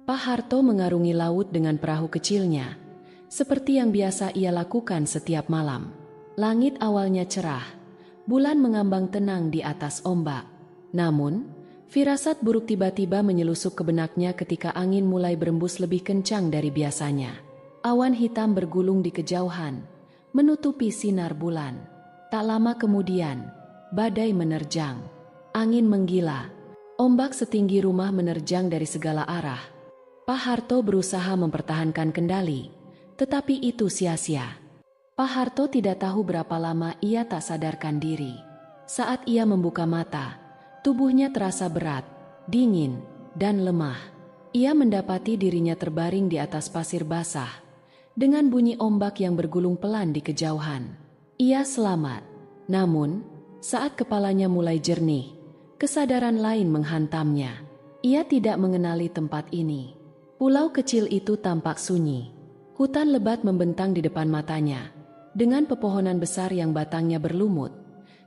Pak Harto mengarungi laut dengan perahu kecilnya, seperti yang biasa ia lakukan setiap malam. Langit awalnya cerah, bulan mengambang tenang di atas ombak. Namun, firasat buruk tiba-tiba menyelusup ke benaknya ketika angin mulai berembus lebih kencang dari biasanya. Awan hitam bergulung di kejauhan, menutupi sinar bulan. Tak lama kemudian, badai menerjang. Angin menggila, ombak setinggi rumah menerjang dari segala arah. Pak Harto berusaha mempertahankan kendali, tetapi itu sia-sia. Pak Harto tidak tahu berapa lama ia tak sadarkan diri. Saat ia membuka mata, tubuhnya terasa berat, dingin, dan lemah. Ia mendapati dirinya terbaring di atas pasir basah, dengan bunyi ombak yang bergulung pelan di kejauhan. Ia selamat. Namun, saat kepalanya mulai jernih, kesadaran lain menghantamnya. Ia tidak mengenali tempat ini. Pulau kecil itu tampak sunyi. Hutan lebat membentang di depan matanya, dengan pepohonan besar yang batangnya berlumut,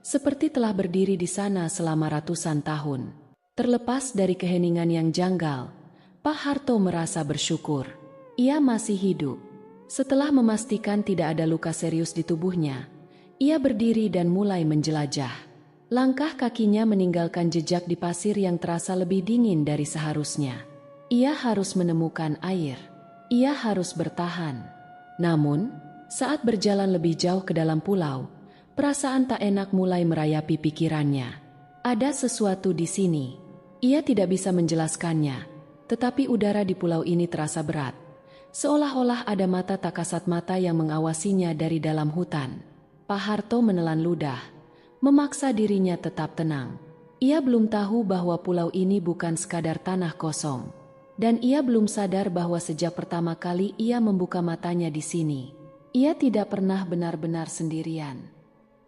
seperti telah berdiri di sana selama ratusan tahun. Terlepas dari keheningan yang janggal, Pak Harto merasa bersyukur. Ia masih hidup. Setelah memastikan tidak ada luka serius di tubuhnya, ia berdiri dan mulai menjelajah. Langkah kakinya meninggalkan jejak di pasir yang terasa lebih dingin dari seharusnya. Ia harus menemukan air. Ia harus bertahan. Namun, saat berjalan lebih jauh ke dalam pulau, perasaan tak enak mulai merayapi pikirannya. Ada sesuatu di sini. Ia tidak bisa menjelaskannya, tetapi udara di pulau ini terasa berat. Seolah-olah ada mata tak kasat mata yang mengawasinya dari dalam hutan. Pak Harto menelan ludah, memaksa dirinya tetap tenang. Ia belum tahu bahwa pulau ini bukan sekadar tanah kosong. Dan ia belum sadar bahwa sejak pertama kali ia membuka matanya di sini, ia tidak pernah benar-benar sendirian.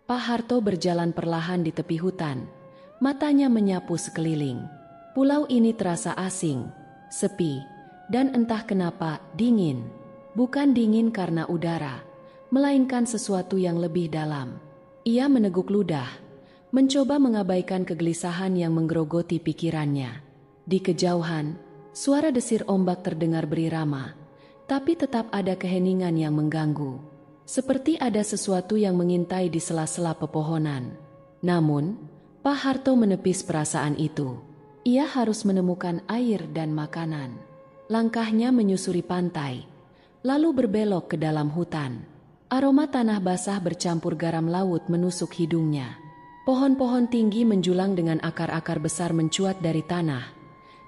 Pak Harto berjalan perlahan di tepi hutan, matanya menyapu sekeliling. Pulau ini terasa asing, sepi, dan entah kenapa dingin. Bukan dingin karena udara, melainkan sesuatu yang lebih dalam. Ia meneguk ludah, mencoba mengabaikan kegelisahan yang menggerogoti pikirannya. Di kejauhan, suara desir ombak terdengar berirama, tapi tetap ada keheningan yang mengganggu. Seperti ada sesuatu yang mengintai di sela-sela pepohonan. Namun, Pak Harto menepis perasaan itu. Ia harus menemukan air dan makanan. Langkahnya menyusuri pantai, lalu berbelok ke dalam hutan. Aroma tanah basah bercampur garam laut menusuk hidungnya. Pohon-pohon tinggi menjulang dengan akar-akar besar mencuat dari tanah,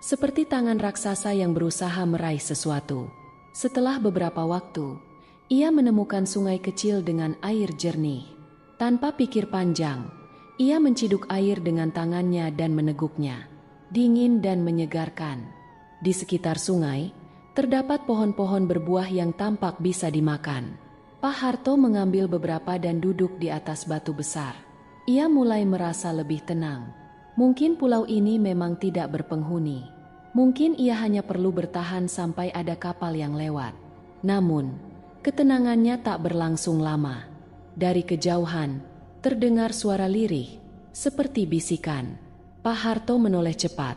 seperti tangan raksasa yang berusaha meraih sesuatu. Setelah beberapa waktu, ia menemukan sungai kecil dengan air jernih. Tanpa pikir panjang, ia menciduk air dengan tangannya dan meneguknya. Dingin dan menyegarkan. Di sekitar sungai, terdapat pohon-pohon berbuah yang tampak bisa dimakan. Pak Harto mengambil beberapa dan duduk di atas batu besar. Ia mulai merasa lebih tenang. Mungkin pulau ini memang tidak berpenghuni. Mungkin ia hanya perlu bertahan sampai ada kapal yang lewat. Namun, ketenangannya tak berlangsung lama. Dari kejauhan, terdengar suara lirih, seperti bisikan. Pak Harto menoleh cepat.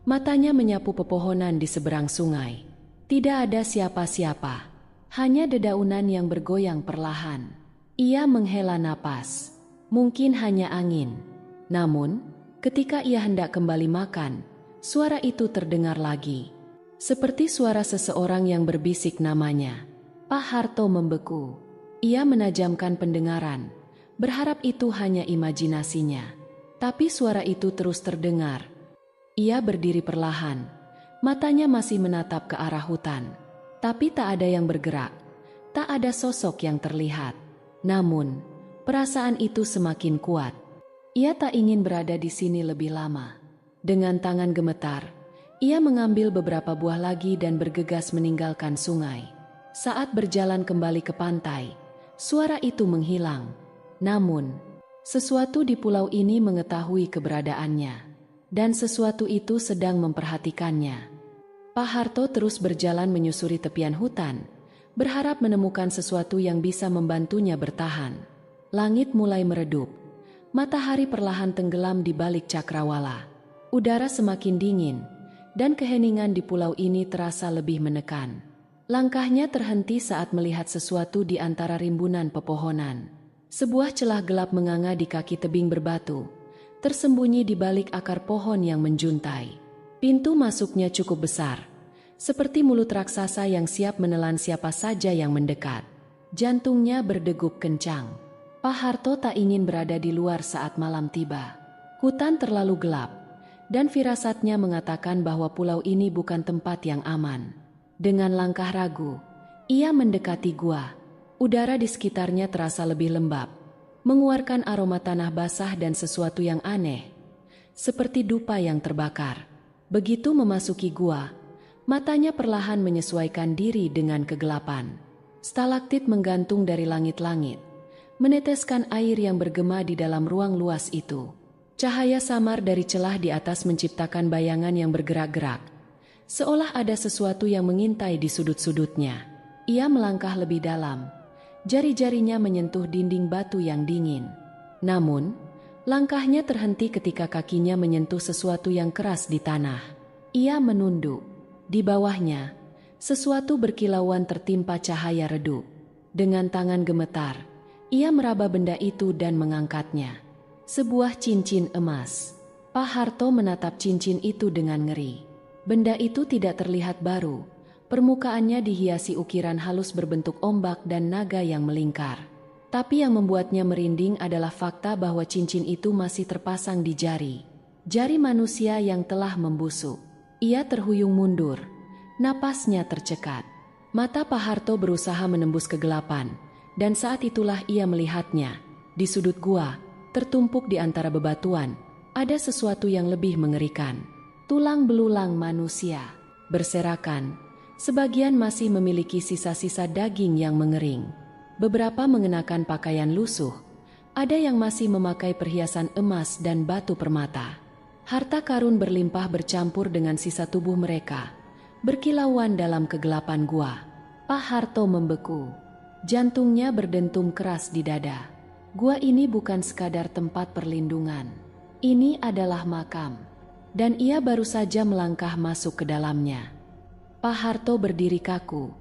Matanya menyapu pepohonan di seberang sungai. Tidak ada siapa-siapa, hanya dedaunan yang bergoyang perlahan. Ia menghela napas. Mungkin hanya angin. Namun, ketika ia hendak kembali makan, suara itu terdengar lagi. Seperti suara seseorang yang berbisik namanya. Pak Harto membeku. Ia menajamkan pendengaran, berharap itu hanya imajinasinya. Tapi suara itu terus terdengar. Ia berdiri perlahan. Matanya masih menatap ke arah hutan. Tapi tak ada yang bergerak. Tak ada sosok yang terlihat. Namun, perasaan itu semakin kuat. Ia tak ingin berada di sini lebih lama. Dengan tangan gemetar, ia mengambil beberapa buah lagi dan bergegas meninggalkan sungai. Saat berjalan kembali ke pantai, suara itu menghilang. Namun, sesuatu di pulau ini mengetahui keberadaannya, dan sesuatu itu sedang memperhatikannya. Pak Harto terus berjalan menyusuri tepian hutan, berharap menemukan sesuatu yang bisa membantunya bertahan. Langit mulai meredup, matahari perlahan tenggelam di balik cakrawala. Udara semakin dingin, dan keheningan di pulau ini terasa lebih menekan. Langkahnya terhenti saat melihat sesuatu di antara rimbunan pepohonan. Sebuah celah gelap menganga di kaki tebing berbatu, tersembunyi di balik akar pohon yang menjuntai. Pintu masuknya cukup besar, seperti mulut raksasa yang siap menelan siapa saja yang mendekat. Jantungnya berdegup kencang. Pak Harto tak ingin berada di luar saat malam tiba. Hutan terlalu gelap, dan firasatnya mengatakan bahwa pulau ini bukan tempat yang aman. Dengan langkah ragu, ia mendekati gua. Udara di sekitarnya terasa lebih lembab, mengeluarkan aroma tanah basah dan sesuatu yang aneh, seperti dupa yang terbakar. Begitu memasuki gua, matanya perlahan menyesuaikan diri dengan kegelapan. Stalaktit menggantung dari langit-langit, meneteskan air yang bergema di dalam ruang luas itu. Cahaya samar dari celah di atas menciptakan bayangan yang bergerak-gerak, seolah ada sesuatu yang mengintai di sudut-sudutnya. Ia melangkah lebih dalam, jari-jarinya menyentuh dinding batu yang dingin. Namun, langkahnya terhenti ketika kakinya menyentuh sesuatu yang keras di tanah. Ia menunduk. Di bawahnya, sesuatu berkilauan tertimpa cahaya redup. Dengan tangan gemetar, ia meraba benda itu dan mengangkatnya. Sebuah cincin emas. Pak Harto menatap cincin itu dengan ngeri. Benda itu tidak terlihat baru. Permukaannya dihiasi ukiran halus berbentuk ombak dan naga yang melingkar. Tapi yang membuatnya merinding adalah fakta bahwa cincin itu masih terpasang di jari. Jari manusia yang telah membusuk. Ia terhuyung mundur. Napasnya tercekat. Mata Pak Harto berusaha menembus kegelapan, dan saat itulah ia melihatnya. Di sudut gua, tertumpuk di antara bebatuan, ada sesuatu yang lebih mengerikan. Tulang belulang manusia, berserakan, sebagian masih memiliki sisa-sisa daging yang mengering. Beberapa mengenakan pakaian lusuh, ada yang masih memakai perhiasan emas dan batu permata. Harta karun berlimpah bercampur dengan sisa tubuh mereka, berkilauan dalam kegelapan gua. Pak Harto membeku. Jantungnya berdentum keras di dada. Gua ini bukan sekadar tempat perlindungan. Ini adalah makam. Dan ia baru saja melangkah masuk ke dalamnya. Pak Harto berdiri kaku.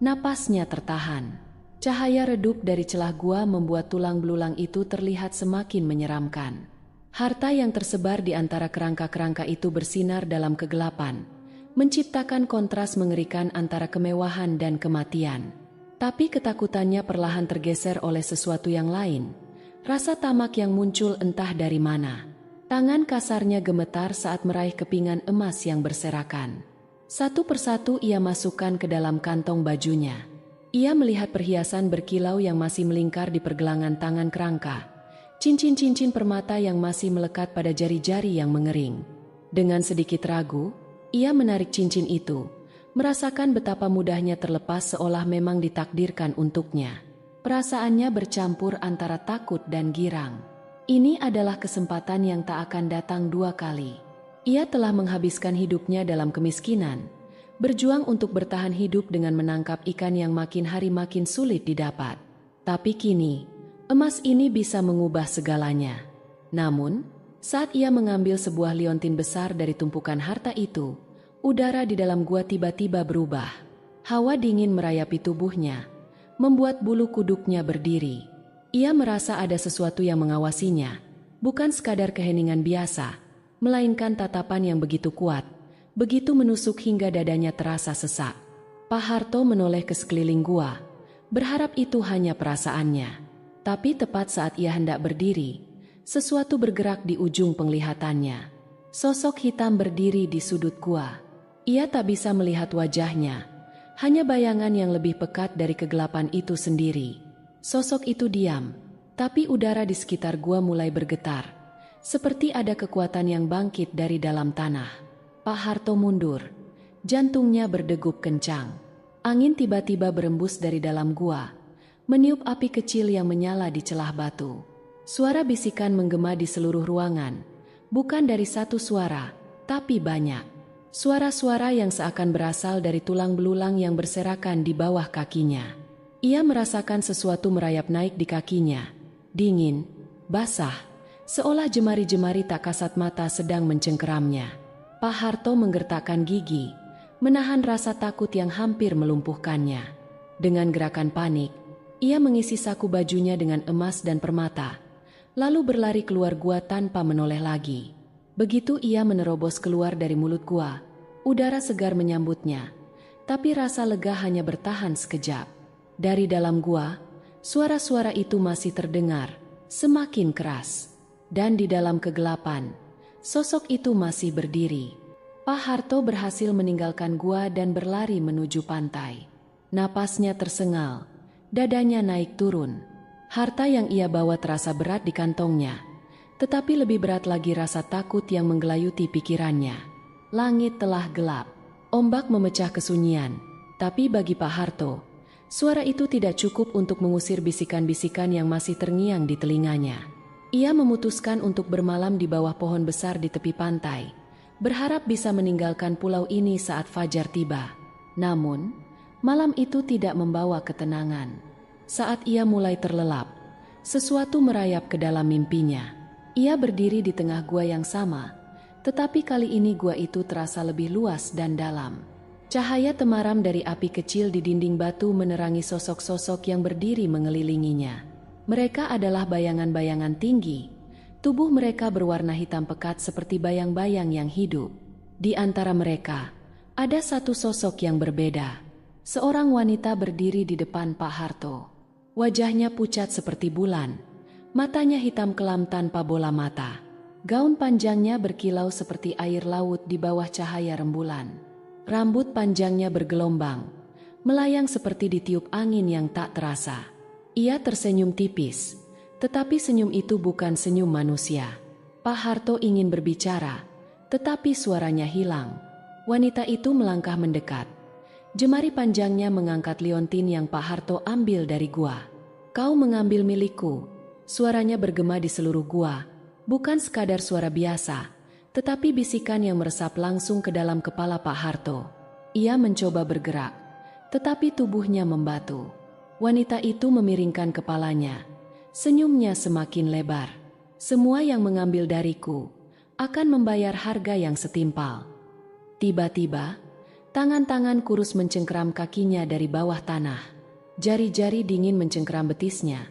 Napasnya tertahan. Cahaya redup dari celah gua membuat tulang belulang itu terlihat semakin menyeramkan. Harta yang tersebar di antara kerangka-kerangka itu bersinar dalam kegelapan, menciptakan kontras mengerikan antara kemewahan dan kematian. Tapi ketakutannya perlahan tergeser oleh sesuatu yang lain. Rasa tamak yang muncul entah dari mana. Tangan kasarnya gemetar saat meraih kepingan emas yang berserakan. Satu persatu ia masukkan ke dalam kantong bajunya. Ia melihat perhiasan berkilau yang masih melingkar di pergelangan tangan kerangka. Cincin-cincin permata yang masih melekat pada jari-jari yang mengering. Dengan sedikit ragu, ia menarik cincin itu, merasakan betapa mudahnya terlepas seolah memang ditakdirkan untuknya. Perasaannya bercampur antara takut dan girang. Ini adalah kesempatan yang tak akan datang dua kali. Ia telah menghabiskan hidupnya dalam kemiskinan, berjuang untuk bertahan hidup dengan menangkap ikan yang makin hari makin sulit didapat. Tapi kini, emas ini bisa mengubah segalanya. Namun, saat ia mengambil sebuah liontin besar dari tumpukan harta itu, udara di dalam gua tiba-tiba berubah. Hawa dingin merayapi tubuhnya, membuat bulu kuduknya berdiri. Ia merasa ada sesuatu yang mengawasinya, bukan sekadar keheningan biasa, melainkan tatapan yang begitu kuat, begitu menusuk hingga dadanya terasa sesak. Pak Harto menoleh ke sekeliling gua, berharap itu hanya perasaannya. Tapi tepat saat ia hendak berdiri, sesuatu bergerak di ujung penglihatannya. Sosok hitam berdiri di sudut gua. Ia tak bisa melihat wajahnya, hanya bayangan yang lebih pekat dari kegelapan itu sendiri. Sosok itu diam, tapi udara di sekitar gua mulai bergetar, seperti ada kekuatan yang bangkit dari dalam tanah. Pak Harto mundur, jantungnya berdegup kencang. Angin tiba-tiba berembus dari dalam gua, meniup api kecil yang menyala di celah batu. Suara bisikan menggema di seluruh ruangan, bukan dari satu suara, tapi banyak. Suara-suara yang seakan berasal dari tulang belulang yang berserakan di bawah kakinya. Ia merasakan sesuatu merayap naik di kakinya. Dingin, basah, seolah jemari-jemari tak kasat mata sedang mencengkeramnya. Pak Harto menggertakkan gigi, menahan rasa takut yang hampir melumpuhkannya. Dengan gerakan panik, ia mengisi saku bajunya dengan emas dan permata, lalu berlari keluar gua tanpa menoleh lagi. Begitu ia menerobos keluar dari mulut gua, udara segar menyambutnya, tapi rasa lega hanya bertahan sekejap. Dari dalam gua, suara-suara itu masih terdengar, semakin keras. Dan di dalam kegelapan, sosok itu masih berdiri. Pak Harto berhasil meninggalkan gua dan berlari menuju pantai. Napasnya tersengal, dadanya naik turun. Harta yang ia bawa terasa berat di kantongnya, tetapi lebih berat lagi rasa takut yang menggelayuti pikirannya. Langit telah gelap, ombak memecah kesunyian, tapi bagi Pak Harto, suara itu tidak cukup untuk mengusir bisikan-bisikan yang masih terngiang di telinganya. Ia memutuskan untuk bermalam di bawah pohon besar di tepi pantai, berharap bisa meninggalkan pulau ini saat fajar tiba. Namun, malam itu tidak membawa ketenangan. Saat ia mulai terlelap, sesuatu merayap ke dalam mimpinya. Ia berdiri di tengah gua yang sama, tetapi kali ini gua itu terasa lebih luas dan dalam. Cahaya temaram dari api kecil di dinding batu menerangi sosok-sosok yang berdiri mengelilinginya. Mereka adalah bayangan-bayangan tinggi. Tubuh mereka berwarna hitam pekat seperti bayang-bayang yang hidup. Di antara mereka, ada satu sosok yang berbeda. Seorang wanita berdiri di depan Pak Harto. Wajahnya pucat seperti bulan. Matanya hitam kelam tanpa bola mata. Gaun panjangnya berkilau seperti air laut di bawah cahaya rembulan. Rambut panjangnya bergelombang, melayang seperti ditiup angin yang tak terasa. Ia tersenyum tipis, tetapi senyum itu bukan senyum manusia. Pak Harto ingin berbicara, tetapi suaranya hilang. Wanita itu melangkah mendekat. Jemari panjangnya mengangkat liontin yang Pak Harto ambil dari gua. "Kau mengambil milikku," suaranya bergema di seluruh gua. Bukan sekadar suara biasa, tetapi bisikan yang meresap langsung ke dalam kepala Pak Harto. Ia mencoba bergerak, tetapi tubuhnya membatu. Wanita itu memiringkan kepalanya. Senyumnya semakin lebar. "Semua yang mengambil dariku akan membayar harga yang setimpal." Tiba-tiba, tangan-tangan kurus mencengkeram kakinya dari bawah tanah. Jari-jari dingin mencengkeram betisnya,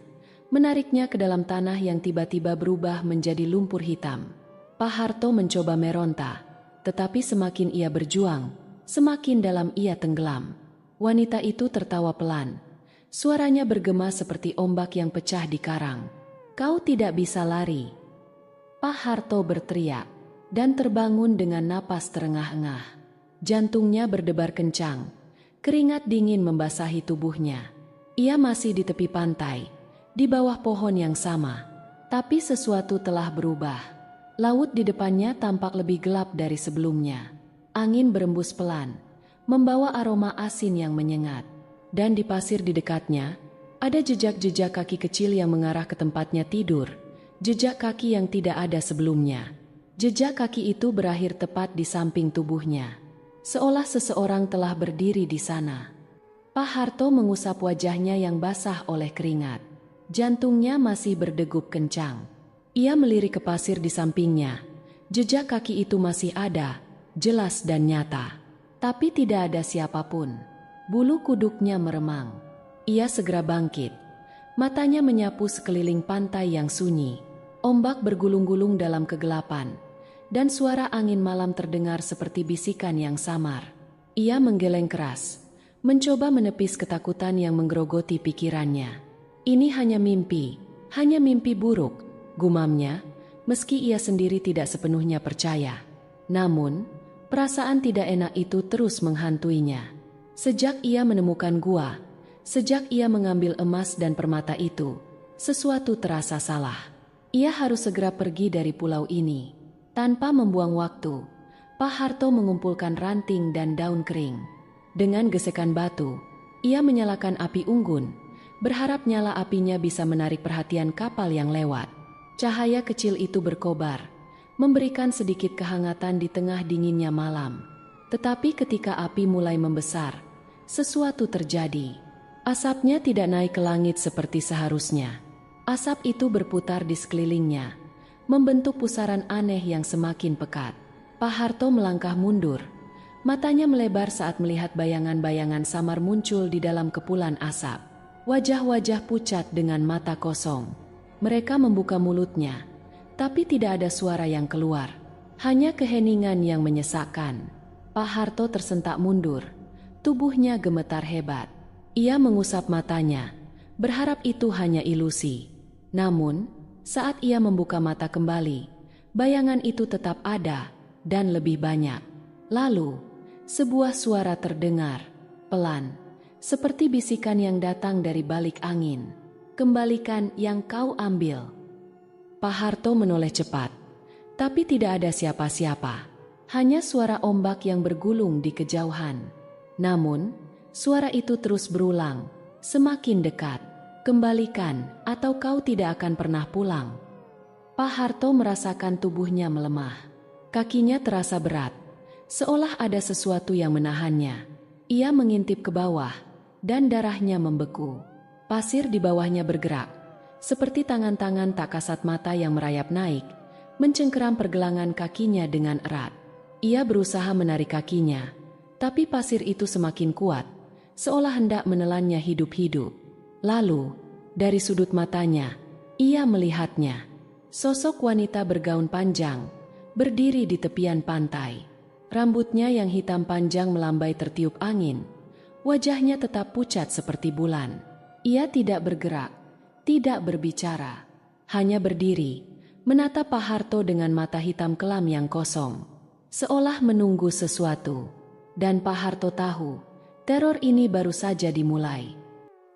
menariknya ke dalam tanah yang tiba-tiba berubah menjadi lumpur hitam. Pak Harto mencoba meronta, tetapi semakin ia berjuang, semakin dalam ia tenggelam. Wanita itu tertawa pelan. Suaranya bergema seperti ombak yang pecah di karang. "Kau tidak bisa lari." Pak Harto berteriak dan terbangun dengan napas terengah-engah. Jantungnya berdebar kencang. Keringat dingin membasahi tubuhnya. Ia masih di tepi pantai, di bawah pohon yang sama. Tapi sesuatu telah berubah. Laut di depannya tampak lebih gelap dari sebelumnya. Angin berembus pelan, membawa aroma asin yang menyengat. Dan di pasir di dekatnya, ada jejak-jejak kaki kecil yang mengarah ke tempatnya tidur. Jejak kaki yang tidak ada sebelumnya. Jejak kaki itu berakhir tepat di samping tubuhnya. Seolah seseorang telah berdiri di sana. Pak Harto mengusap wajahnya yang basah oleh keringat. Jantungnya masih berdegup kencang. Ia melirik ke pasir di sampingnya. Jejak kaki itu masih ada, jelas dan nyata. Tapi tidak ada siapapun. Bulu kuduknya meremang. Ia segera bangkit. Matanya menyapu sekeliling pantai yang sunyi. Ombak bergulung-gulung dalam kegelapan, dan suara angin malam terdengar seperti bisikan yang samar. Ia menggeleng keras, mencoba menepis ketakutan yang menggerogoti pikirannya. "Ini hanya mimpi buruk," gumamnya, meski ia sendiri tidak sepenuhnya percaya. Namun, perasaan tidak enak itu terus menghantuinya. Sejak ia menemukan gua, sejak ia mengambil emas dan permata itu, sesuatu terasa salah. Ia harus segera pergi dari pulau ini. Tanpa membuang waktu, Pak Harto mengumpulkan ranting dan daun kering. Dengan gesekan batu, ia menyalakan api unggun, berharap nyala apinya bisa menarik perhatian kapal yang lewat. Cahaya kecil itu berkobar, memberikan sedikit kehangatan di tengah dinginnya malam. Tetapi ketika api mulai membesar, sesuatu terjadi. Asapnya tidak naik ke langit seperti seharusnya. Asap itu berputar di sekelilingnya, membentuk pusaran aneh yang semakin pekat. Pak Harto melangkah mundur. Matanya melebar saat melihat bayangan-bayangan samar muncul di dalam kepulan asap. Wajah-wajah pucat dengan mata kosong. Mereka membuka mulutnya, tapi tidak ada suara yang keluar. Hanya keheningan yang menyesakkan. Pak Harto tersentak mundur. Tubuhnya gemetar hebat. Ia mengusap matanya, berharap itu hanya ilusi. Namun, saat ia membuka mata kembali, bayangan itu tetap ada dan lebih banyak. Lalu, sebuah suara terdengar, pelan, seperti bisikan yang datang dari balik angin. Kembalikan yang kau ambil. Pak Harto menoleh cepat, tapi tidak ada siapa-siapa. Hanya suara ombak yang bergulung di kejauhan. Namun, suara itu terus berulang, semakin dekat. Kembalikan, atau kau tidak akan pernah pulang. Pak Harto merasakan tubuhnya melemah. Kakinya terasa berat, seolah ada sesuatu yang menahannya. Ia mengintip ke bawah, dan darahnya membeku. Pasir di bawahnya bergerak, seperti tangan-tangan tak kasat mata yang merayap naik, mencengkeram pergelangan kakinya dengan erat. Ia berusaha menarik kakinya, tapi pasir itu semakin kuat, seolah hendak menelannya hidup-hidup. Lalu, dari sudut matanya, ia melihatnya. Sosok wanita bergaun panjang, berdiri di tepian pantai. Rambutnya yang hitam panjang melambai tertiup angin. Wajahnya tetap pucat seperti bulan. Ia tidak bergerak, tidak berbicara, hanya berdiri, menatap Pak Harto dengan mata hitam kelam yang kosong, seolah menunggu sesuatu. Dan Pak Harto tahu, teror ini baru saja dimulai.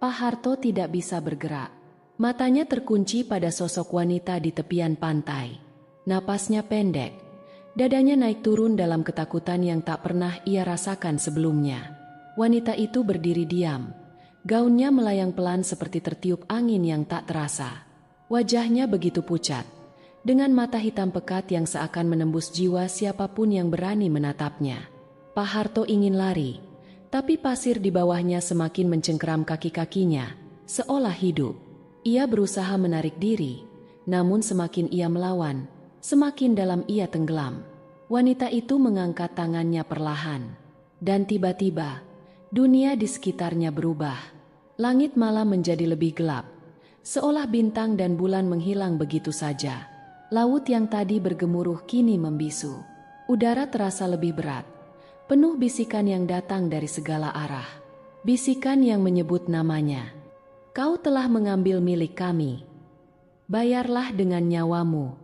Pak Harto tidak bisa bergerak. Matanya terkunci pada sosok wanita di tepian pantai. Napasnya pendek, dadanya naik turun dalam ketakutan yang tak pernah ia rasakan sebelumnya. Wanita itu berdiri diam. Gaunnya melayang pelan seperti tertiup angin yang tak terasa. Wajahnya begitu pucat, dengan mata hitam pekat yang seakan menembus jiwa siapapun yang berani menatapnya. Pak Harto ingin lari, tapi pasir di bawahnya semakin mencengkeram kaki-kakinya, seolah hidup. Ia berusaha menarik diri, namun semakin ia melawan, semakin dalam ia tenggelam. Wanita itu mengangkat tangannya perlahan, dan tiba-tiba, dunia di sekitarnya berubah. Langit malam menjadi lebih gelap, seolah bintang dan bulan menghilang begitu saja. Laut yang tadi bergemuruh kini membisu. Udara terasa lebih berat, penuh bisikan yang datang dari segala arah. Bisikan yang menyebut namanya. Kau telah mengambil milik kami. Bayarlah dengan nyawamu.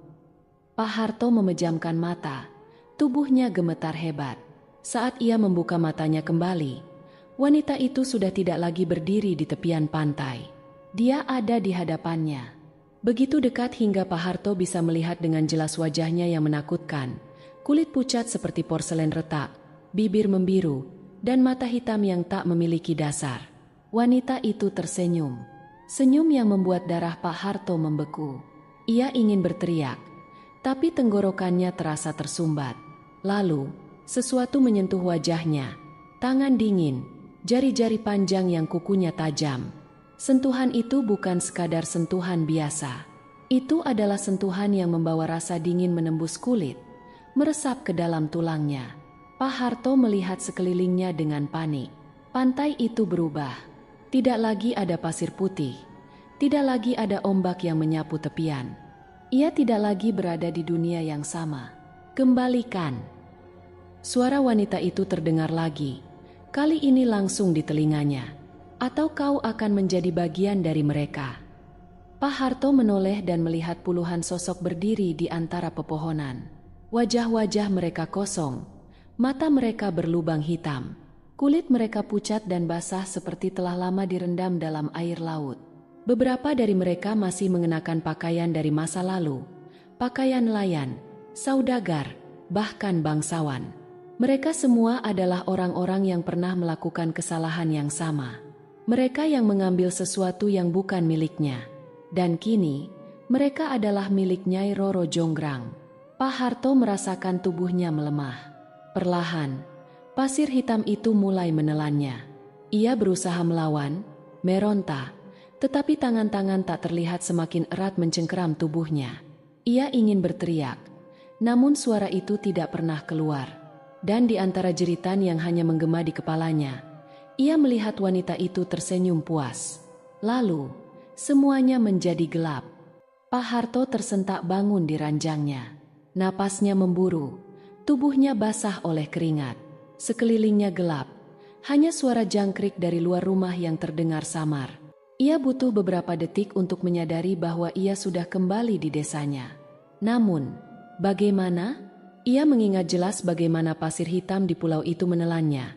Pak Harto memejamkan mata, tubuhnya gemetar hebat. Saat ia membuka matanya kembali, wanita itu sudah tidak lagi berdiri di tepian pantai. Dia ada di hadapannya. Begitu dekat hingga Pak Harto bisa melihat dengan jelas wajahnya yang menakutkan. Kulit pucat seperti porselen retak, bibir membiru, dan mata hitam yang tak memiliki dasar. Wanita itu tersenyum. Senyum yang membuat darah Pak Harto membeku. Ia ingin berteriak, tapi tenggorokannya terasa tersumbat. Lalu, sesuatu menyentuh wajahnya. Tangan dingin, jari-jari panjang yang kukunya tajam. Sentuhan itu bukan sekadar sentuhan biasa. Itu adalah sentuhan yang membawa rasa dingin menembus kulit, meresap ke dalam tulangnya. Pak Harto melihat sekelilingnya dengan panik. Pantai itu berubah. Tidak lagi ada pasir putih. Tidak lagi ada ombak yang menyapu tepian. Ia tidak lagi berada di dunia yang sama. Kembalikan. Suara wanita itu terdengar lagi. Kali ini langsung di telinganya. Atau kau akan menjadi bagian dari mereka. Pak Harto menoleh dan melihat puluhan sosok berdiri di antara pepohonan. Wajah-wajah mereka kosong, mata mereka berlubang hitam, kulit mereka pucat dan basah seperti telah lama direndam dalam air laut. Beberapa dari mereka masih mengenakan pakaian dari masa lalu, pakaian nelayan, saudagar, bahkan bangsawan. Mereka semua adalah orang-orang yang pernah melakukan kesalahan yang sama. Mereka yang mengambil sesuatu yang bukan miliknya. Dan kini, mereka adalah milik Nyai Roro Jonggrang. Pak Harto merasakan tubuhnya melemah. Perlahan, pasir hitam itu mulai menelannya. Ia berusaha melawan, meronta, tetapi tangan-tangan tak terlihat semakin erat mencengkeram tubuhnya. Ia ingin berteriak, namun suara itu tidak pernah keluar. Dan di antara jeritan yang hanya menggema di kepalanya, ia melihat wanita itu tersenyum puas. Lalu, semuanya menjadi gelap. Pak Harto tersentak bangun di ranjangnya. Napasnya memburu, tubuhnya basah oleh keringat. Sekelilingnya gelap, hanya suara jangkrik dari luar rumah yang terdengar samar. Ia butuh beberapa detik untuk menyadari bahwa ia sudah kembali di desanya. Namun, bagaimana? Ia mengingat jelas bagaimana pasir hitam di pulau itu menelannya.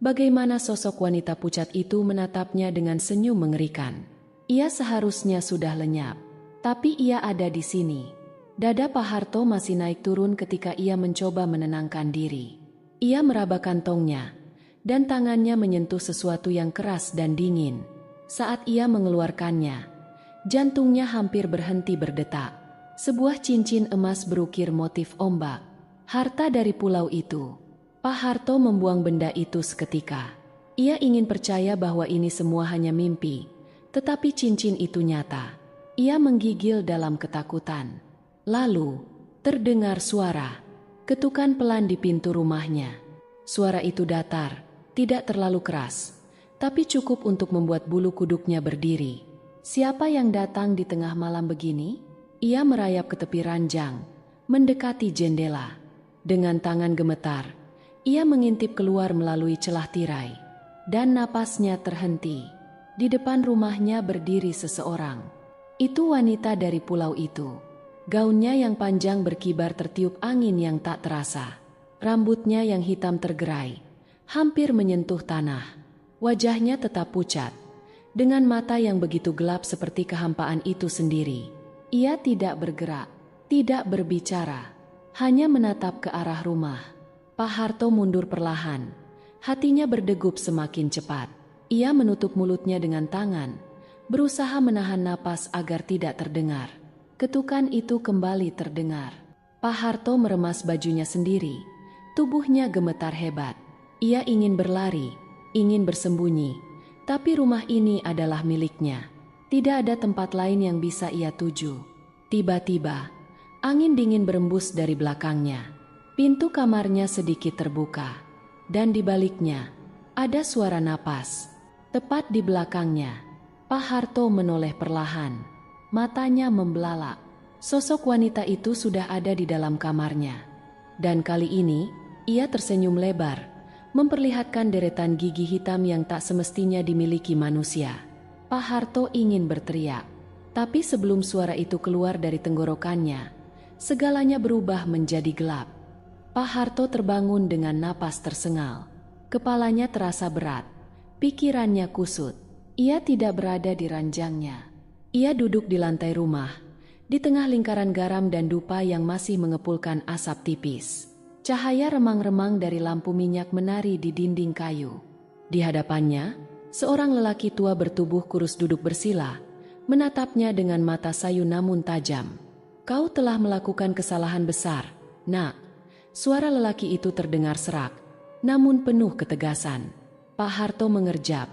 Bagaimana sosok wanita pucat itu menatapnya dengan senyum mengerikan. Ia seharusnya sudah lenyap, tapi ia ada di sini. Dada Pak Harto masih naik turun ketika ia mencoba menenangkan diri. Ia meraba kantongnya, dan tangannya menyentuh sesuatu yang keras dan dingin. Saat ia mengeluarkannya, jantungnya hampir berhenti berdetak. Sebuah cincin emas berukir motif ombak, harta dari pulau itu. Pak Harto membuang benda itu seketika. Ia ingin percaya bahwa ini semua hanya mimpi, tetapi cincin itu nyata. Ia menggigil dalam ketakutan. Lalu, terdengar suara ketukan pelan di pintu rumahnya. Suara itu datar, tidak terlalu keras, tapi cukup untuk membuat bulu kuduknya berdiri. Siapa yang datang di tengah malam begini? Ia merayap ke tepi ranjang, mendekati jendela. Dengan tangan gemetar, ia mengintip keluar melalui celah tirai, dan napasnya terhenti. Di depan rumahnya berdiri seseorang. Itu wanita dari pulau itu. Gaunnya yang panjang berkibar tertiup angin yang tak terasa. Rambutnya yang hitam tergerai, hampir menyentuh tanah. Wajahnya tetap pucat, dengan mata yang begitu gelap seperti kehampaan itu sendiri. Ia tidak bergerak, tidak berbicara, hanya menatap ke arah rumah. Pak Harto mundur perlahan, hatinya berdegup semakin cepat. Ia menutup mulutnya dengan tangan, berusaha menahan napas agar tidak terdengar. Ketukan itu kembali terdengar. Pak Harto meremas bajunya sendiri, tubuhnya gemetar hebat. Ia ingin berlari, ingin bersembunyi, tapi rumah ini adalah miliknya. Tidak ada tempat lain yang bisa ia tuju. Tiba-tiba, angin dingin berembus dari belakangnya. Pintu kamarnya sedikit terbuka, dan di baliknya ada suara napas. Tepat di belakangnya, Pak Harto menoleh perlahan. Matanya membelalak. Sosok wanita itu sudah ada di dalam kamarnya. Dan kali ini, ia tersenyum lebar, memperlihatkan deretan gigi hitam yang tak semestinya dimiliki manusia. Pak Harto ingin berteriak, tapi sebelum suara itu keluar dari tenggorokannya, segalanya berubah menjadi gelap. Pak Harto terbangun dengan napas tersengal. Kepalanya terasa berat, pikirannya kusut. Ia tidak berada di ranjangnya. Ia duduk di lantai rumah, di tengah lingkaran garam dan dupa yang masih mengepulkan asap tipis. Cahaya remang-remang dari lampu minyak menari di dinding kayu. Di hadapannya, seorang lelaki tua bertubuh kurus duduk bersila, menatapnya dengan mata sayu namun tajam. "Kau telah melakukan kesalahan besar, Nak." Suara lelaki itu terdengar serak, namun penuh ketegasan. Pak Harto mengerjap,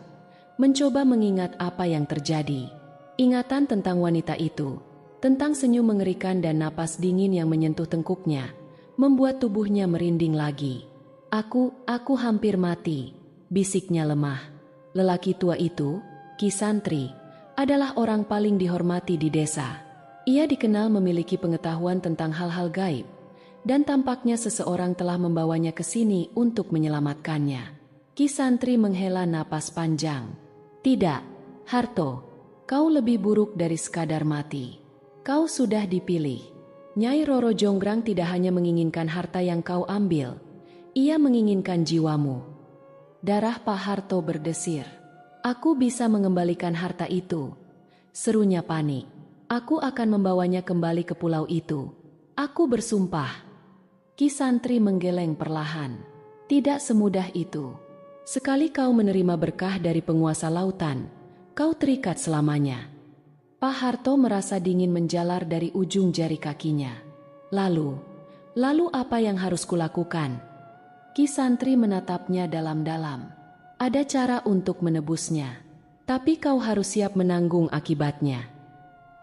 mencoba mengingat apa yang terjadi. Ingatan tentang wanita itu, tentang senyum mengerikan dan napas dingin yang menyentuh tengkuknya, membuat tubuhnya merinding lagi. Aku hampir mati," bisiknya lemah. Lelaki tua itu, Ki Santri, adalah orang paling dihormati di desa. Ia dikenal memiliki pengetahuan tentang hal-hal gaib, dan tampaknya seseorang telah membawanya ke sini untuk menyelamatkannya. Ki Santri menghela napas panjang. "Tidak, Harto, kau lebih buruk dari sekadar mati. Kau sudah dipilih. Nyai Roro Jonggrang tidak hanya menginginkan harta yang kau ambil, ia menginginkan jiwamu." Darah Pak Harto berdesir. "Aku bisa mengembalikan harta itu," serunya panik. "Aku akan membawanya kembali ke pulau itu. Aku bersumpah." Ki Santri menggeleng perlahan. "Tidak semudah itu. Sekali kau menerima berkah dari penguasa lautan, kau terikat selamanya." Pak Harto merasa dingin menjalar dari ujung jari kakinya. Lalu apa yang harus kulakukan? Ki Santri menatapnya dalam-dalam. "Ada cara untuk menebusnya, tapi kau harus siap menanggung akibatnya."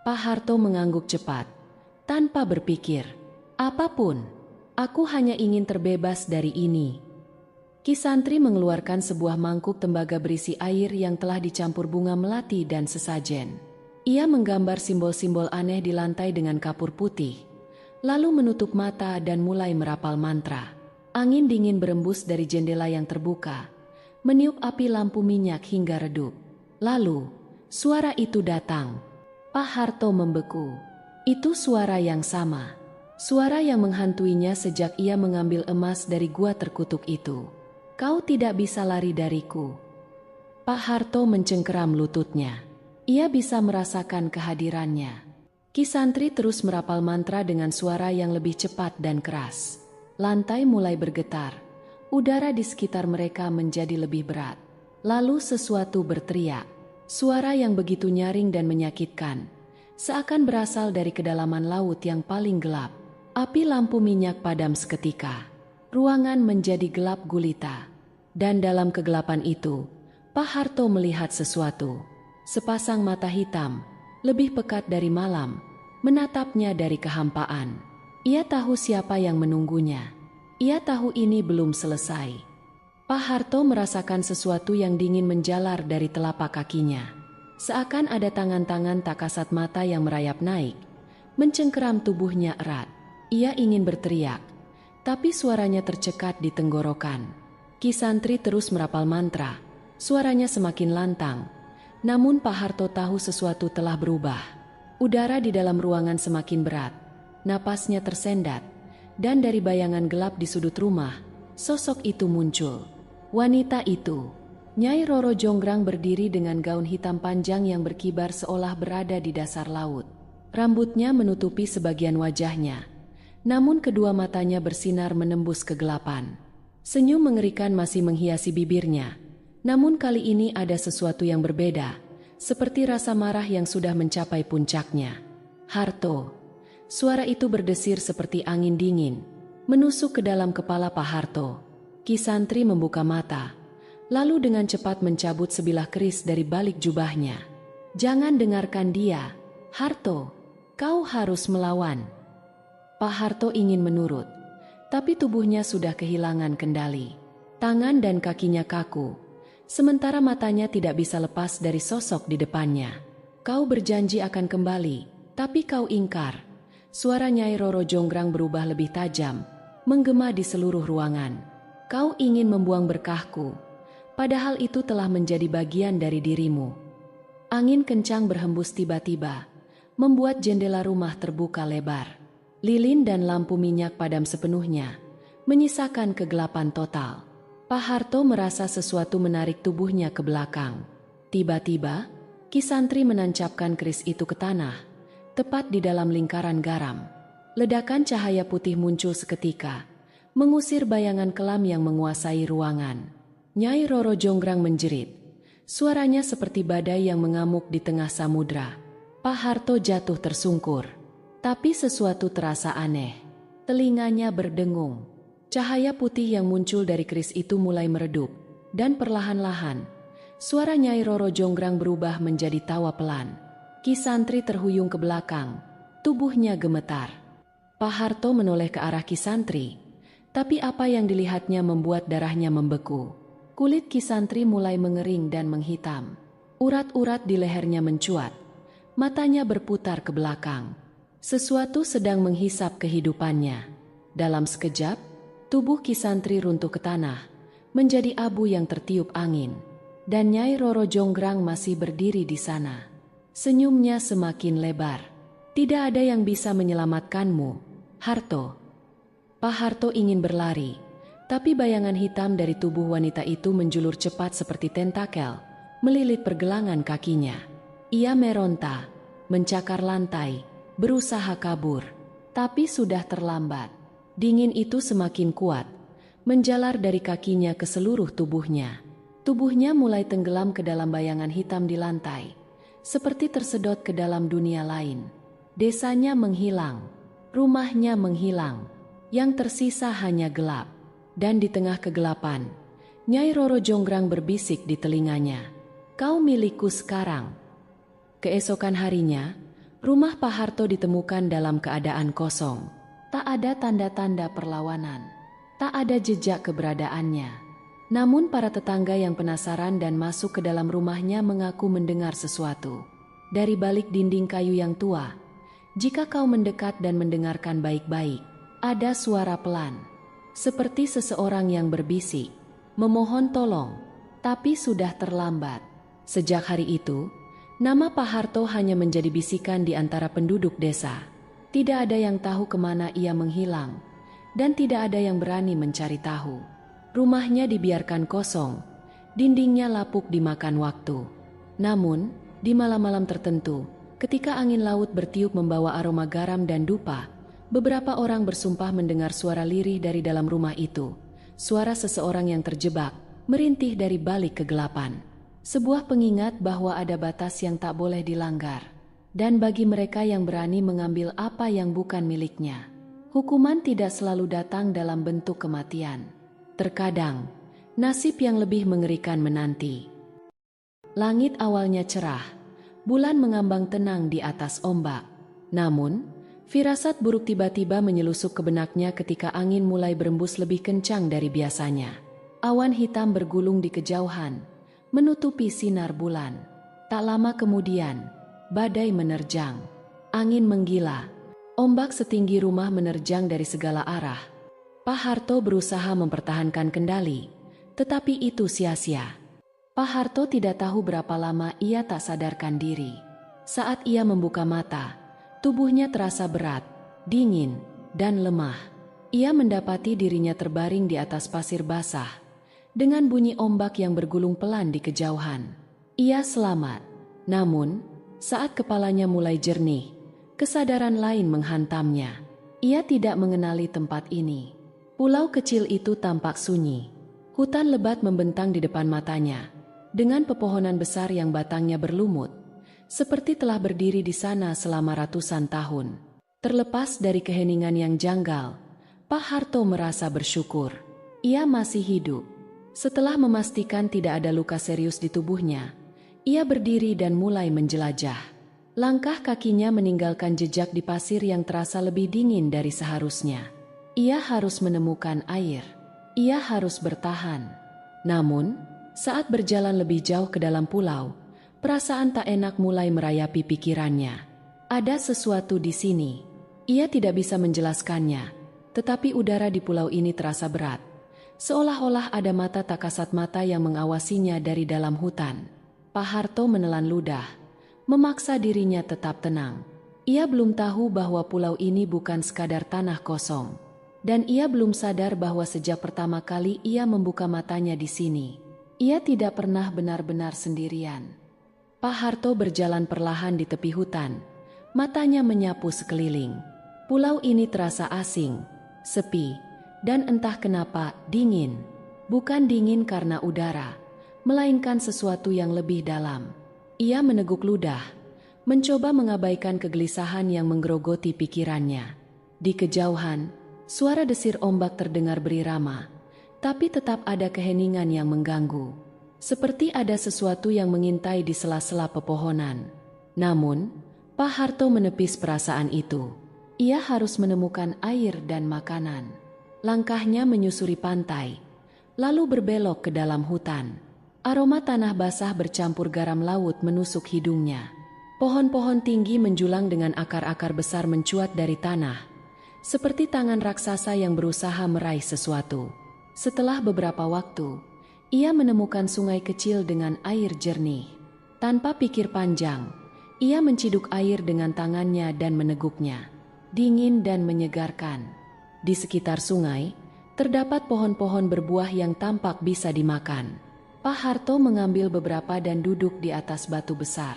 Pak Harto mengangguk cepat, tanpa berpikir. Apapun, aku hanya ingin terbebas dari ini. Ki Santri mengeluarkan sebuah mangkuk tembaga berisi air yang telah dicampur bunga melati dan sesajen. Ia menggambar simbol-simbol aneh di lantai dengan kapur putih, lalu menutup mata dan mulai merapal mantra. Angin dingin berembus dari jendela yang terbuka, meniup api lampu minyak hingga redup. Lalu, suara itu datang. Pak Harto membeku. Itu suara yang sama. Suara yang menghantuinya sejak ia mengambil emas dari gua terkutuk itu. Kau tidak bisa lari dariku. Pak Harto mencengkeram lututnya. Ia bisa merasakan kehadirannya. Ki Santri terus merapal mantra dengan suara yang lebih cepat dan keras. Lantai mulai bergetar. Udara di sekitar mereka menjadi lebih berat. Lalu sesuatu berteriak. Suara yang begitu nyaring dan menyakitkan, seakan berasal dari kedalaman laut yang paling gelap. Api lampu minyak padam seketika. Ruangan menjadi gelap gulita. Dan dalam kegelapan itu, Pak Harto melihat sesuatu. Sepasang mata hitam, lebih pekat dari malam, menatapnya dari kehampaan. Ia tahu siapa yang menunggunya. Ia tahu ini belum selesai. Pak Harto merasakan sesuatu yang dingin menjalar dari telapak kakinya. Seakan ada tangan-tangan tak kasat mata yang merayap naik, mencengkeram tubuhnya erat. Ia ingin berteriak, tapi suaranya tercekat di tenggorokan. Ki Santri terus merapal mantra. Suaranya semakin lantang. Namun Pak Harto tahu sesuatu telah berubah. Udara di dalam ruangan semakin berat. Napasnya tersendat. Dan dari bayangan gelap di sudut rumah, sosok itu muncul. Wanita itu, Nyai Roro Jonggrang, berdiri dengan gaun hitam panjang yang berkibar seolah berada di dasar laut. Rambutnya menutupi sebagian wajahnya. Namun kedua matanya bersinar menembus kegelapan. Senyum mengerikan masih menghiasi bibirnya. Namun kali ini ada sesuatu yang berbeda, seperti rasa marah yang sudah mencapai puncaknya. Harto. Suara itu berdesir seperti angin dingin, menusuk ke dalam kepala Pak Harto. Ki Santri membuka mata, lalu dengan cepat mencabut sebilah keris dari balik jubahnya. Jangan dengarkan dia, Harto. Kau harus melawan. Pak Harto ingin menurut, tapi tubuhnya sudah kehilangan kendali. Tangan dan kakinya kaku. Sementara matanya tidak bisa lepas dari sosok di depannya. Kau berjanji akan kembali, tapi kau ingkar. Suara Nyai Roro Jonggrang berubah lebih tajam, menggema di seluruh ruangan. Kau ingin membuang berkahku, padahal itu telah menjadi bagian dari dirimu. Angin kencang berhembus tiba-tiba, membuat jendela rumah terbuka lebar. Lilin dan lampu minyak padam sepenuhnya, menyisakan kegelapan total. Pak Harto merasa sesuatu menarik tubuhnya ke belakang. Tiba-tiba, Ki Santri menancapkan keris itu ke tanah, tepat di dalam lingkaran garam. Ledakan cahaya putih muncul seketika, mengusir bayangan kelam yang menguasai ruangan. Nyai Roro Jonggrang menjerit. Suaranya seperti badai yang mengamuk di tengah samudra. Pak Harto jatuh tersungkur. Tapi sesuatu terasa aneh. Telinganya berdengung. Cahaya putih yang muncul dari keris itu mulai meredup, dan perlahan-lahan, suara Nyai Roro Jonggrang berubah menjadi tawa pelan. Ki Santri terhuyung ke belakang, tubuhnya gemetar. Pak Harto menoleh ke arah Ki Santri, tapi apa yang dilihatnya membuat darahnya membeku. Kulit Ki Santri mulai mengering dan menghitam. Urat-urat di lehernya mencuat, matanya berputar ke belakang. Sesuatu sedang menghisap kehidupannya. Dalam sekejap, tubuh Ki Santri runtuh ke tanah, menjadi abu yang tertiup angin. Dan Nyai Roro Jonggrang masih berdiri di sana. Senyumnya semakin lebar. Tidak ada yang bisa menyelamatkanmu, Harto. Pak Harto ingin berlari, tapi bayangan hitam dari tubuh wanita itu menjulur cepat seperti tentakel, melilit pergelangan kakinya. Ia meronta, mencakar lantai, berusaha kabur, tapi sudah terlambat. Dingin itu semakin kuat, menjalar dari kakinya ke seluruh tubuhnya. Tubuhnya mulai tenggelam ke dalam bayangan hitam di lantai, seperti tersedot ke dalam dunia lain. Desanya menghilang, rumahnya menghilang, yang tersisa hanya gelap. Dan di tengah kegelapan, Nyai Roro Jonggrang berbisik di telinganya, "Kau milikku sekarang." Keesokan harinya, rumah Pak Harto ditemukan dalam keadaan kosong. Tak ada tanda-tanda perlawanan. Tak ada jejak keberadaannya. Namun para tetangga yang penasaran dan masuk ke dalam rumahnya mengaku mendengar sesuatu. Dari balik dinding kayu yang tua, jika kau mendekat dan mendengarkan baik-baik, ada suara pelan. Seperti seseorang yang berbisik, memohon tolong, tapi sudah terlambat. Sejak hari itu, nama Pak Harto hanya menjadi bisikan di antara penduduk desa. Tidak ada yang tahu kemana ia menghilang, dan tidak ada yang berani mencari tahu. Rumahnya dibiarkan kosong, dindingnya lapuk dimakan waktu. Namun, di malam-malam tertentu, ketika angin laut bertiup membawa aroma garam dan dupa, beberapa orang bersumpah mendengar suara lirih dari dalam rumah itu. Suara seseorang yang terjebak, merintih dari balik kegelapan. Sebuah pengingat bahwa ada batas yang tak boleh dilanggar. Dan bagi mereka yang berani mengambil apa yang bukan miliknya, hukuman tidak selalu datang dalam bentuk kematian. Terkadang, nasib yang lebih mengerikan menanti. Langit awalnya cerah, bulan mengambang tenang di atas ombak. Namun, firasat buruk tiba-tiba menyelusup ke benaknya ketika angin mulai berembus lebih kencang dari biasanya. Awan hitam bergulung di kejauhan, menutupi sinar bulan. Tak lama kemudian, badai menerjang. Angin menggila, ombak setinggi rumah menerjang dari segala arah. Pak Harto berusaha mempertahankan kendali, tetapi itu sia-sia. Pak Harto tidak tahu berapa lama ia tak sadarkan diri. Saat ia membuka mata, tubuhnya terasa berat, dingin, dan lemah. Ia mendapati dirinya terbaring di atas pasir basah, dengan bunyi ombak yang bergulung pelan di kejauhan. Ia selamat, namun saat kepalanya mulai jernih, kesadaran lain menghantamnya. Ia tidak mengenali tempat ini. Pulau kecil itu tampak sunyi. Hutan lebat membentang di depan matanya, dengan pepohonan besar yang batangnya berlumut, seperti telah berdiri di sana selama ratusan tahun. Terlepas dari keheningan yang janggal, Pak Harto merasa bersyukur. Ia masih hidup. Setelah memastikan tidak ada luka serius di tubuhnya, ia berdiri dan mulai menjelajah. Langkah kakinya meninggalkan jejak di pasir yang terasa lebih dingin dari seharusnya. Ia harus menemukan air. Ia harus bertahan. Namun, saat berjalan lebih jauh ke dalam pulau, perasaan tak enak mulai merayapi pikirannya. Ada sesuatu di sini. Ia tidak bisa menjelaskannya, tetapi udara di pulau ini terasa berat. Seolah-olah ada mata tak kasat mata yang mengawasinya dari dalam hutan. Pak Harto menelan ludah, memaksa dirinya tetap tenang. Ia belum tahu bahwa pulau ini bukan sekadar tanah kosong. Dan ia belum sadar bahwa sejak pertama kali ia membuka matanya di sini, ia tidak pernah benar-benar sendirian. Pak Harto berjalan perlahan di tepi hutan, matanya menyapu sekeliling. Pulau ini terasa asing, sepi, dan entah kenapa dingin. Bukan dingin karena udara, melainkan sesuatu yang lebih dalam. Ia meneguk ludah, mencoba mengabaikan kegelisahan yang menggerogoti pikirannya. Di kejauhan, suara desir ombak terdengar berirama, tapi tetap ada keheningan yang mengganggu. Seperti ada sesuatu yang mengintai di sela-sela pepohonan. Namun, Pak Harto menepis perasaan itu. Ia harus menemukan air dan makanan. Langkahnya menyusuri pantai, lalu berbelok ke dalam hutan. Aroma tanah basah bercampur garam laut menusuk hidungnya. Pohon-pohon tinggi menjulang dengan akar-akar besar mencuat dari tanah, seperti tangan raksasa yang berusaha meraih sesuatu. Setelah beberapa waktu, ia menemukan sungai kecil dengan air jernih. Tanpa pikir panjang, ia menciduk air dengan tangannya dan meneguknya. Dingin dan menyegarkan. Di sekitar sungai, terdapat pohon-pohon berbuah yang tampak bisa dimakan. Pak Harto mengambil beberapa dan duduk di atas batu besar.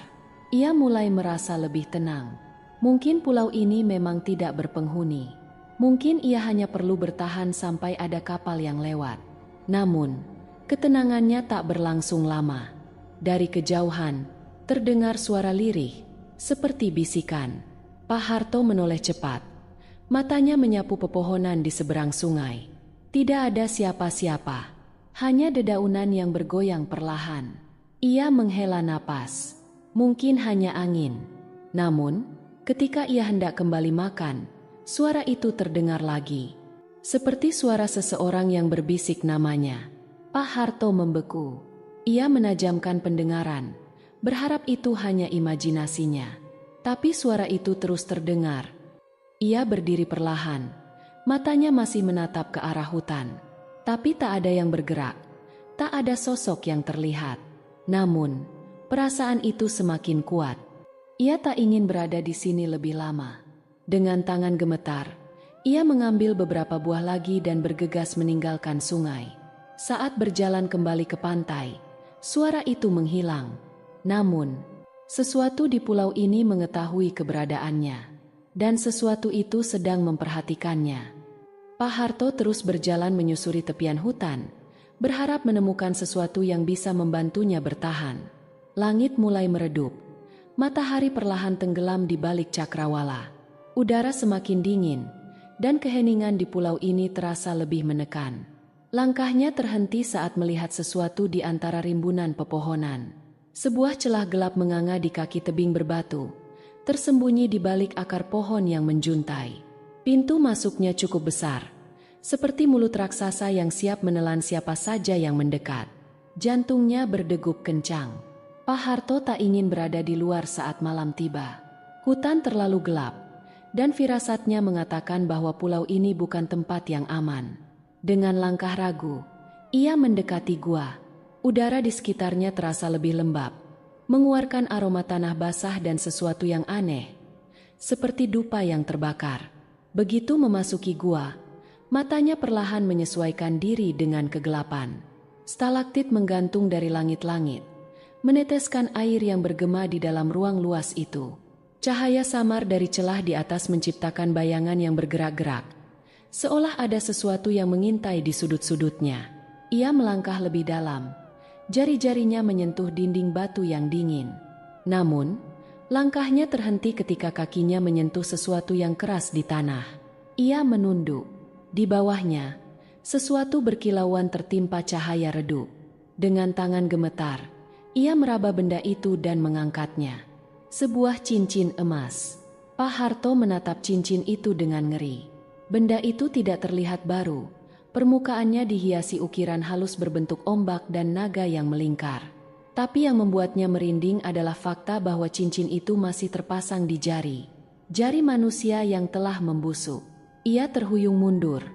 Ia mulai merasa lebih tenang. Mungkin pulau ini memang tidak berpenghuni. Mungkin ia hanya perlu bertahan sampai ada kapal yang lewat. Namun, ketenangannya tak berlangsung lama. Dari kejauhan, terdengar suara lirih, seperti bisikan. Pak Harto menoleh cepat. Matanya menyapu pepohonan di seberang sungai. Tidak ada siapa-siapa, hanya dedaunan yang bergoyang perlahan. Ia menghela napas. Mungkin hanya angin. Namun, ketika ia hendak kembali makan, Suara itu terdengar lagi. Seperti suara seseorang yang berbisik namanya. Pak Harto membeku. Ia menajamkan pendengaran, berharap itu hanya imajinasinya. Tapi suara itu terus terdengar. Ia berdiri perlahan. Matanya masih menatap ke arah hutan. Tapi tak ada yang bergerak. Tak ada sosok yang terlihat. Namun, perasaan itu semakin kuat. Ia tak ingin berada di sini lebih lama. Dengan tangan gemetar, ia mengambil beberapa buah lagi dan bergegas meninggalkan sungai. Saat berjalan kembali ke pantai, suara itu menghilang. Namun, sesuatu di pulau ini mengetahui keberadaannya. Dan sesuatu itu sedang memperhatikannya. Pak Harto terus berjalan menyusuri tepian hutan, berharap menemukan sesuatu yang bisa membantunya bertahan. Langit mulai meredup. Matahari perlahan tenggelam di balik cakrawala. Udara semakin dingin, dan keheningan di pulau ini terasa lebih menekan. Langkahnya terhenti saat melihat sesuatu di antara rimbunan pepohonan. Sebuah celah gelap menganga di kaki tebing berbatu, tersembunyi di balik akar pohon yang menjuntai. Pintu masuknya cukup besar, seperti mulut raksasa yang siap menelan siapa saja yang mendekat. Jantungnya berdegup kencang. Pak Harto tak ingin berada di luar saat malam tiba. Hutan terlalu gelap, dan firasatnya mengatakan bahwa pulau ini bukan tempat yang aman. Dengan langkah ragu, ia mendekati gua. Udara di sekitarnya terasa lebih lembab, mengeluarkan aroma tanah basah dan sesuatu yang aneh, seperti dupa yang terbakar. Begitu memasuki gua, matanya perlahan menyesuaikan diri dengan kegelapan. Stalaktit menggantung dari langit-langit, meneteskan air yang bergema di dalam ruang luas itu. Cahaya samar dari celah di atas menciptakan bayangan yang bergerak-gerak, seolah ada sesuatu yang mengintai di sudut-sudutnya. Ia melangkah lebih dalam, jari-jarinya menyentuh dinding batu yang dingin. Namun, langkahnya terhenti ketika kakinya menyentuh sesuatu yang keras di tanah. Ia menunduk. Di bawahnya, sesuatu berkilauan tertimpa cahaya redup. Dengan tangan gemetar, ia meraba benda itu dan mengangkatnya. Sebuah cincin emas. Pak Harto menatap cincin itu dengan ngeri. Benda itu tidak terlihat baru. Permukaannya dihiasi ukiran halus berbentuk ombak dan naga yang melingkar. Tapi yang membuatnya merinding adalah fakta bahwa cincin itu masih terpasang di jari. Jari manusia yang telah membusuk. Ia terhuyung mundur.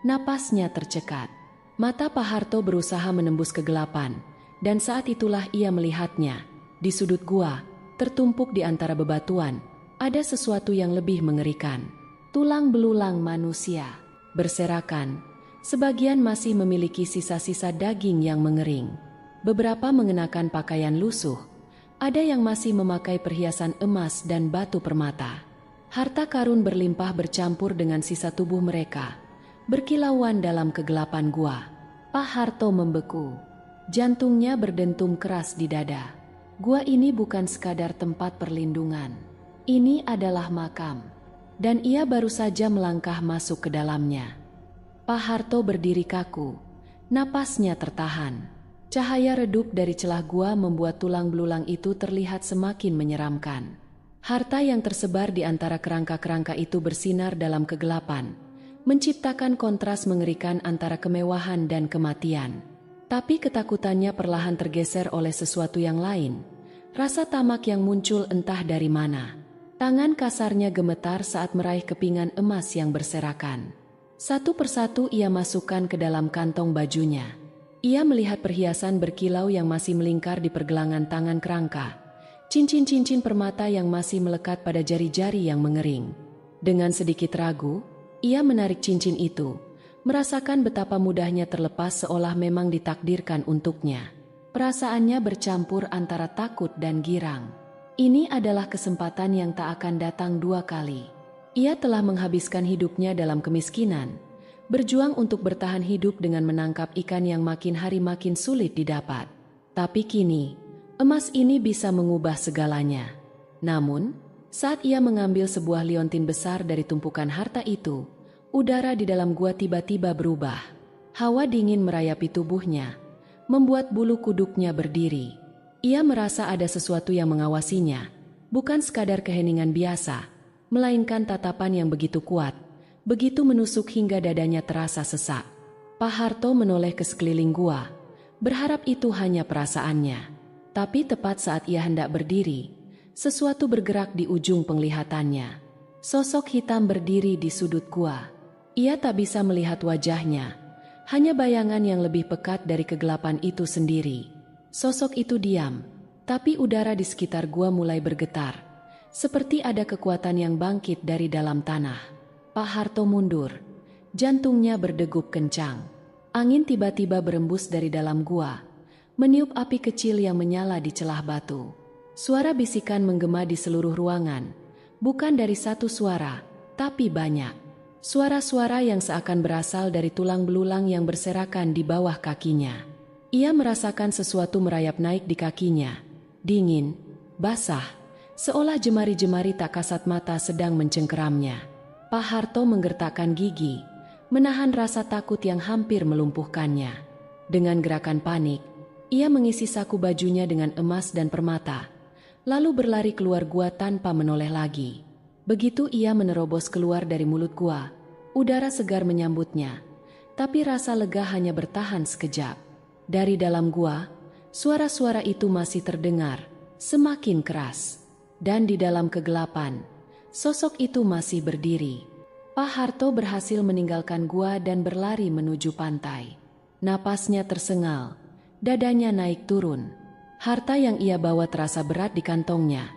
Napasnya tercekat. Mata Pak Harto berusaha menembus kegelapan. Dan saat itulah ia melihatnya. Di sudut gua, tertumpuk di antara bebatuan, ada sesuatu yang lebih mengerikan. Tulang belulang manusia, berserakan, sebagian masih memiliki sisa-sisa daging yang mengering. Beberapa mengenakan pakaian lusuh, ada yang masih memakai perhiasan emas dan batu permata. Harta karun berlimpah bercampur dengan sisa tubuh mereka, berkilauan dalam kegelapan gua. Pak Harto membeku, jantungnya berdentum keras di dada. Gua ini bukan sekadar tempat perlindungan. Ini adalah makam. Dan ia baru saja melangkah masuk ke dalamnya. Pak Harto berdiri kaku. Napasnya tertahan. Cahaya redup dari celah gua membuat tulang belulang itu terlihat semakin menyeramkan. Harta yang tersebar di antara kerangka-kerangka itu bersinar dalam kegelapan, menciptakan kontras mengerikan antara kemewahan dan kematian. Tapi ketakutannya perlahan tergeser oleh sesuatu yang lain. Rasa tamak yang muncul entah dari mana. Tangan kasarnya gemetar saat meraih kepingan emas yang berserakan. Satu persatu ia masukkan ke dalam kantong bajunya. Ia melihat perhiasan berkilau yang masih melingkar di pergelangan tangan kerangka. Cincin-cincin permata yang masih melekat pada jari-jari yang mengering. Dengan sedikit ragu, ia menarik cincin itu. Merasakan betapa mudahnya terlepas seolah memang ditakdirkan untuknya. Perasaannya bercampur antara takut dan girang. Ini adalah kesempatan yang tak akan datang dua kali. Ia telah menghabiskan hidupnya dalam kemiskinan, berjuang untuk bertahan hidup dengan menangkap ikan yang makin hari makin sulit didapat. Tapi kini, emas ini bisa mengubah segalanya. Namun, saat ia mengambil sebuah liontin besar dari tumpukan harta itu, udara di dalam gua tiba-tiba berubah. Hawa dingin merayapi tubuhnya, membuat bulu kuduknya berdiri. Ia merasa ada sesuatu yang mengawasinya, bukan sekadar keheningan biasa, melainkan tatapan yang begitu kuat, begitu menusuk hingga dadanya terasa sesak. Pak Harto menoleh ke sekeliling gua, berharap itu hanya perasaannya. Tapi tepat saat ia hendak berdiri, sesuatu bergerak di ujung penglihatannya. Sosok hitam berdiri di sudut gua. Ia tak bisa melihat wajahnya, hanya bayangan yang lebih pekat dari kegelapan itu sendiri. Sosok itu diam, tapi udara di sekitar gua mulai bergetar, seperti ada kekuatan yang bangkit dari dalam tanah. Pak Harto mundur, jantungnya berdegup kencang. Angin tiba-tiba berembus dari dalam gua, meniup api kecil yang menyala di celah batu. Suara bisikan menggema di seluruh ruangan, bukan dari satu suara, tapi banyak. Suara-suara yang seakan berasal dari tulang belulang yang berserakan di bawah kakinya. Ia merasakan sesuatu merayap naik di kakinya. Dingin, basah, seolah jemari-jemari tak kasat mata sedang mencengkeramnya. Pak Harto menggertakkan gigi, menahan rasa takut yang hampir melumpuhkannya. Dengan gerakan panik, ia mengisi saku bajunya dengan emas dan permata, lalu berlari keluar gua tanpa menoleh lagi. Begitu ia menerobos keluar dari mulut gua, udara segar menyambutnya, tapi rasa lega hanya bertahan sekejap. Dari dalam gua, suara-suara itu masih terdengar, semakin keras. Dan di dalam kegelapan, sosok itu masih berdiri. Pak Harto berhasil meninggalkan gua dan berlari menuju pantai. Napasnya tersengal, dadanya naik turun. Harta yang ia bawa terasa berat di kantongnya,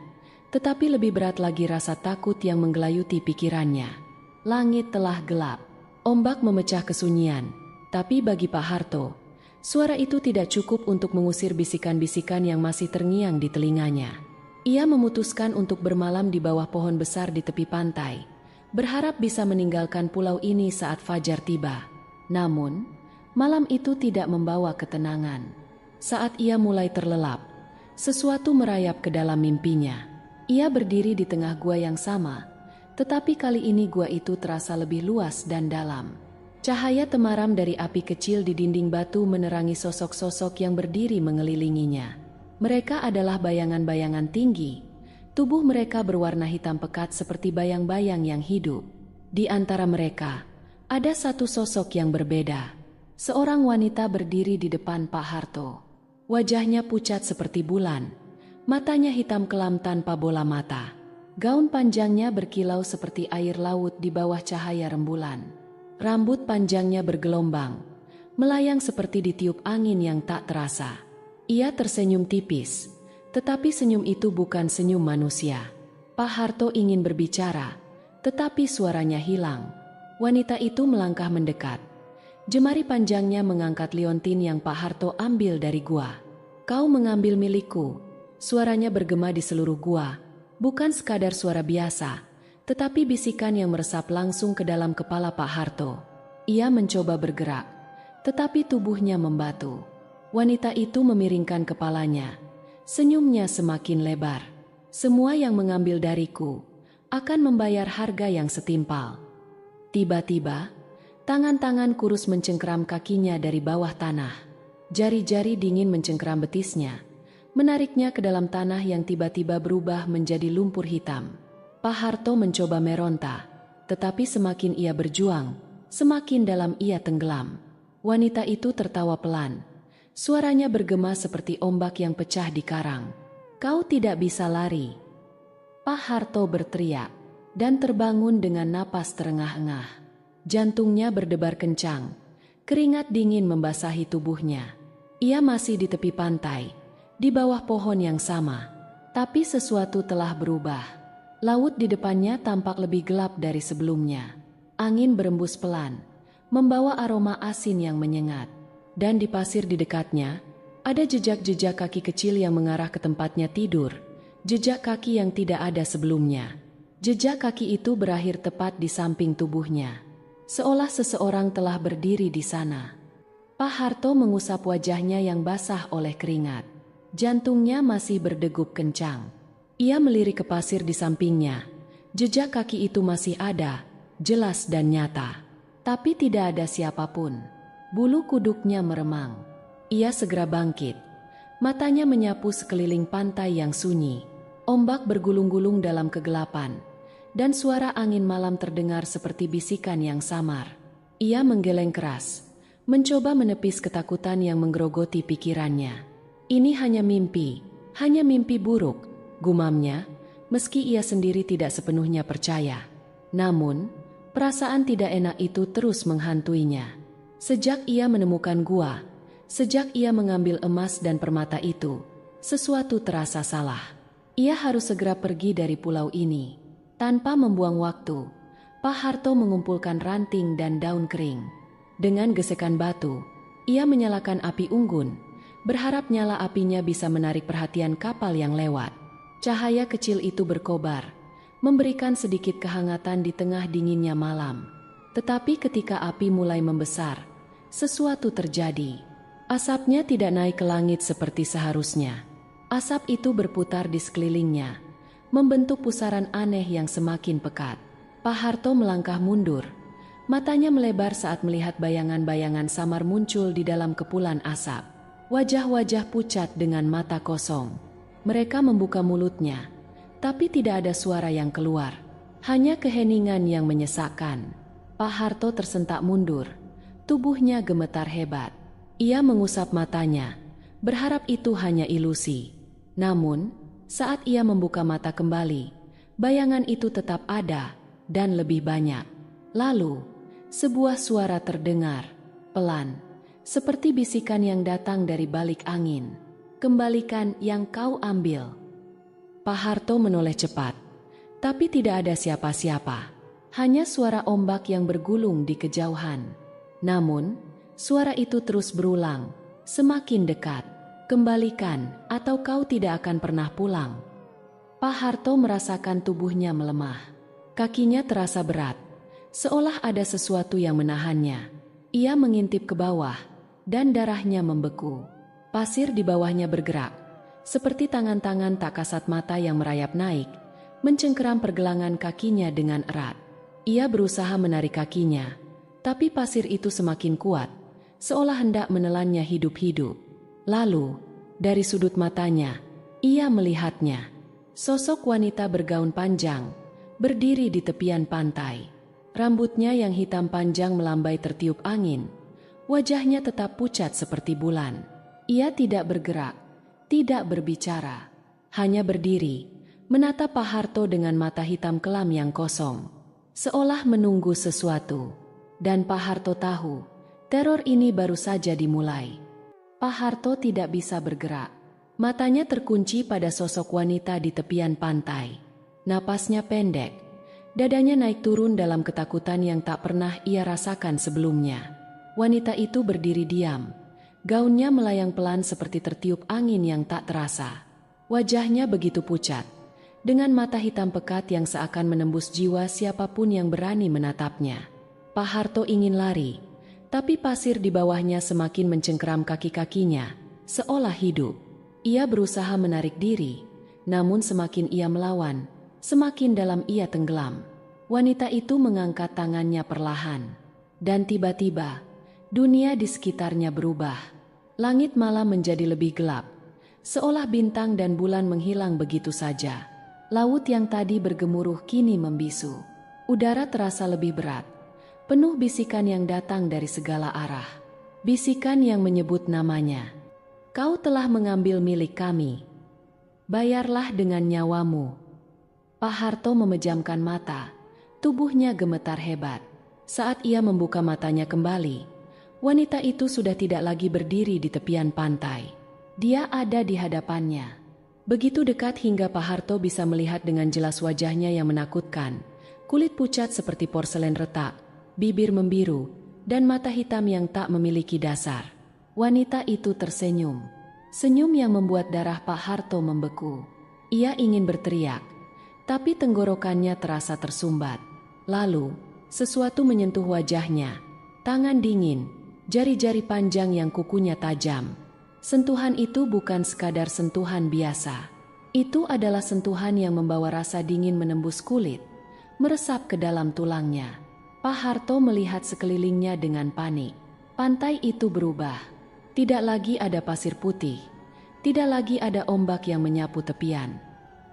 tetapi lebih berat lagi rasa takut yang menggelayuti pikirannya. Langit telah gelap, ombak memecah kesunyian, tapi bagi Pak Harto, suara itu tidak cukup untuk mengusir bisikan-bisikan yang masih terngiang di telinganya. Ia memutuskan untuk bermalam di bawah pohon besar di tepi pantai, berharap bisa meninggalkan pulau ini saat fajar tiba. Namun, malam itu tidak membawa ketenangan. Saat ia mulai terlelap, sesuatu merayap ke dalam mimpinya. Ia berdiri di tengah gua yang sama, tetapi kali ini gua itu terasa lebih luas dan dalam. Cahaya temaram dari api kecil di dinding batu menerangi sosok-sosok yang berdiri mengelilinginya. Mereka adalah bayangan-bayangan tinggi. Tubuh mereka berwarna hitam pekat seperti bayang-bayang yang hidup. Di antara mereka, ada satu sosok yang berbeda. Seorang wanita berdiri di depan Pak Harto. Wajahnya pucat seperti bulan. Matanya hitam kelam tanpa bola mata. Gaun panjangnya berkilau seperti air laut di bawah cahaya rembulan. Rambut panjangnya bergelombang, melayang seperti ditiup angin yang tak terasa. Ia tersenyum tipis, tetapi senyum itu bukan senyum manusia. Pak Harto ingin berbicara, tetapi suaranya hilang. Wanita itu melangkah mendekat. Jemari panjangnya mengangkat liontin yang Pak Harto ambil dari gua. "Kau mengambil milikku." Suaranya bergema di seluruh gua, bukan sekadar suara biasa, tetapi bisikan yang meresap langsung ke dalam kepala Pak Harto. Ia mencoba bergerak, tetapi tubuhnya membatu. Wanita itu memiringkan kepalanya, senyumnya semakin lebar. "Semua yang mengambil dariku akan membayar harga yang setimpal." Tiba-tiba, tangan-tangan kurus mencengkeram kakinya dari bawah tanah. Jari-jari dingin mencengkeram betisnya, menariknya ke dalam tanah yang tiba-tiba berubah menjadi lumpur hitam. Pak Harto mencoba meronta, tetapi semakin ia berjuang, semakin dalam ia tenggelam. Wanita itu tertawa pelan. Suaranya bergema seperti ombak yang pecah di karang. "Kau tidak bisa lari." Pak Harto berteriak, dan terbangun dengan napas terengah-engah. Jantungnya berdebar kencang, keringat dingin membasahi tubuhnya. Ia masih di tepi pantai, di bawah pohon yang sama, tapi sesuatu telah berubah. Laut di depannya tampak lebih gelap dari sebelumnya. Angin berembus pelan, membawa aroma asin yang menyengat. Dan di pasir di dekatnya, ada jejak-jejak kaki kecil yang mengarah ke tempatnya tidur. Jejak kaki yang tidak ada sebelumnya. Jejak kaki itu berakhir tepat di samping tubuhnya, seolah seseorang telah berdiri di sana. Pak Harto mengusap wajahnya yang basah oleh keringat. Jantungnya masih berdegup kencang. Ia melirik ke pasir di sampingnya. Jejak kaki itu masih ada, jelas dan nyata. Tapi tidak ada siapapun. Bulu kuduknya meremang. Ia segera bangkit. Matanya menyapu sekeliling pantai yang sunyi. Ombak bergulung-gulung dalam kegelapan. dan suara angin malam terdengar seperti bisikan yang samar. Ia menggeleng keras, mencoba menepis ketakutan yang menggerogoti pikirannya. Ini hanya mimpi buruk, gumamnya, meski ia sendiri tidak sepenuhnya percaya. Namun, perasaan tidak enak itu terus menghantuinya. Sejak ia menemukan gua, sejak ia mengambil emas dan permata itu, sesuatu terasa salah. Ia harus segera pergi dari pulau ini. Tanpa membuang waktu, Pak Harto mengumpulkan ranting dan daun kering. Dengan gesekan batu, ia menyalakan api unggun, berharap nyala apinya bisa menarik perhatian kapal yang lewat. Cahaya kecil itu berkobar, memberikan sedikit kehangatan di tengah dinginnya malam. Tetapi ketika api mulai membesar, sesuatu terjadi. Asapnya tidak naik ke langit seperti seharusnya. Asap itu berputar di sekelilingnya, membentuk pusaran aneh yang semakin pekat. Pak Harto melangkah mundur. Matanya melebar saat melihat bayangan-bayangan samar muncul di dalam kepulan asap. Wajah-wajah pucat dengan mata kosong. Mereka membuka mulutnya, tapi tidak ada suara yang keluar. Hanya keheningan yang menyesakkan. Pak Harto tersentak mundur. Tubuhnya gemetar hebat. Ia mengusap matanya, berharap itu hanya ilusi. Namun, saat ia membuka mata kembali, bayangan itu tetap ada dan lebih banyak. Lalu, sebuah suara terdengar, pelan, seperti bisikan yang datang dari balik angin. Kembalikan yang kau ambil. Pak Harto menoleh cepat, tapi tidak ada siapa-siapa. Hanya suara ombak yang bergulung di kejauhan. Namun, suara itu terus berulang, semakin dekat. Kembalikan, atau kau tidak akan pernah pulang. Pak Harto merasakan tubuhnya melemah. Kakinya terasa berat, seolah ada sesuatu yang menahannya. Ia mengintip ke bawah, dan darahnya membeku. Pasir di bawahnya bergerak, seperti tangan-tangan tak kasat mata yang merayap naik, mencengkeram pergelangan kakinya dengan erat. Ia berusaha menarik kakinya, tapi pasir itu semakin kuat, seolah hendak menelannya hidup-hidup. Lalu, dari sudut matanya, ia melihatnya. Sosok wanita bergaun panjang, berdiri di tepian pantai. Rambutnya yang hitam panjang melambai tertiup angin. Wajahnya tetap pucat seperti bulan. Ia tidak bergerak, tidak berbicara, hanya berdiri, menatap Pak Harto dengan mata hitam kelam yang kosong, seolah menunggu sesuatu. Dan Pak Harto tahu, teror ini baru saja dimulai. Pak Harto tidak bisa bergerak. Matanya terkunci pada sosok wanita di tepian pantai. Napasnya pendek. Dadanya naik turun dalam ketakutan yang tak pernah ia rasakan sebelumnya. Wanita itu berdiri diam. Gaunnya melayang pelan seperti tertiup angin yang tak terasa. Wajahnya begitu pucat, dengan mata hitam pekat yang seakan menembus jiwa siapapun yang berani menatapnya. Pak Harto ingin lari, tapi pasir di bawahnya semakin mencengkeram kaki-kakinya, seolah hidup. Ia berusaha menarik diri, namun semakin ia melawan, semakin dalam ia tenggelam. Wanita itu mengangkat tangannya perlahan, dan tiba-tiba, dunia di sekitarnya berubah. Langit malam menjadi lebih gelap, seolah bintang dan bulan menghilang begitu saja. Laut yang tadi bergemuruh kini membisu. Udara terasa lebih berat, penuh bisikan yang datang dari segala arah. Bisikan yang menyebut namanya. Kau telah mengambil milik kami. Bayarlah dengan nyawamu. Pak Harto memejamkan mata. Tubuhnya gemetar hebat. Saat ia membuka matanya kembali, wanita itu sudah tidak lagi berdiri di tepian pantai. Dia ada di hadapannya. Begitu dekat hingga Pak Harto bisa melihat dengan jelas wajahnya yang menakutkan. Kulit pucat seperti porselen retak, bibir membiru, dan mata hitam yang tak memiliki dasar. Wanita itu tersenyum. Senyum yang membuat darah Pak Harto membeku. Ia ingin berteriak, tapi tenggorokannya terasa tersumbat. Lalu, sesuatu menyentuh wajahnya. Tangan dingin, jari-jari panjang yang kukunya tajam. Sentuhan itu bukan sekadar sentuhan biasa. Itu adalah sentuhan yang membawa rasa dingin menembus kulit, meresap ke dalam tulangnya. Pak Harto melihat sekelilingnya dengan panik. Pantai itu berubah. Tidak lagi ada pasir putih. Tidak lagi ada ombak yang menyapu tepian.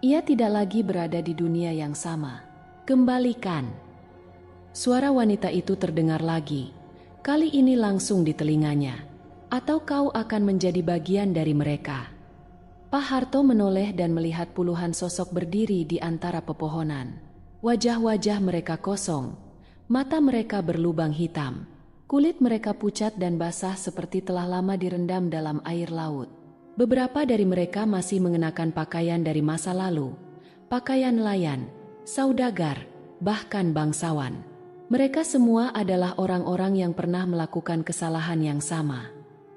Ia tidak lagi berada di dunia yang sama. Kembalikan. Suara wanita itu terdengar lagi, kali ini langsung di telinganya. Atau kau akan menjadi bagian dari mereka. Pak Harto menoleh dan melihat puluhan sosok berdiri di antara pepohonan. Wajah-wajah mereka kosong, mata mereka berlubang hitam. Kulit mereka pucat dan basah seperti telah lama direndam dalam air laut. Beberapa dari mereka masih mengenakan pakaian dari masa lalu, pakaian nelayan, saudagar, bahkan bangsawan. Mereka semua adalah orang-orang yang pernah melakukan kesalahan yang sama.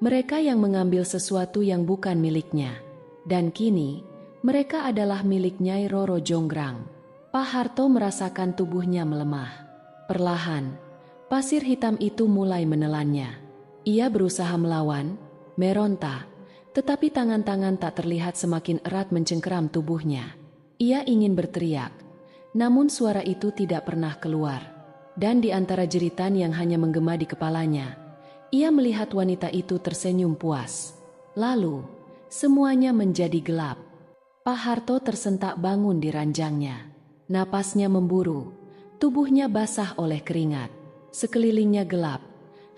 Mereka yang mengambil sesuatu yang bukan miliknya. Dan kini, mereka adalah milik Nyai Roro Jonggrang. Pak Harto merasakan tubuhnya melemah. Perlahan, pasir hitam itu mulai menelannya. Ia berusaha melawan, meronta, tetapi tangan-tangan tak terlihat semakin erat mencengkeram tubuhnya. Ia ingin berteriak, namun suara itu tidak pernah keluar. Dan di antara jeritan yang hanya menggema di kepalanya, ia melihat wanita itu tersenyum puas. Lalu, semuanya menjadi gelap. Pak Harto tersentak bangun di ranjangnya. Napasnya memburu, tubuhnya basah oleh keringat. Sekelilingnya gelap,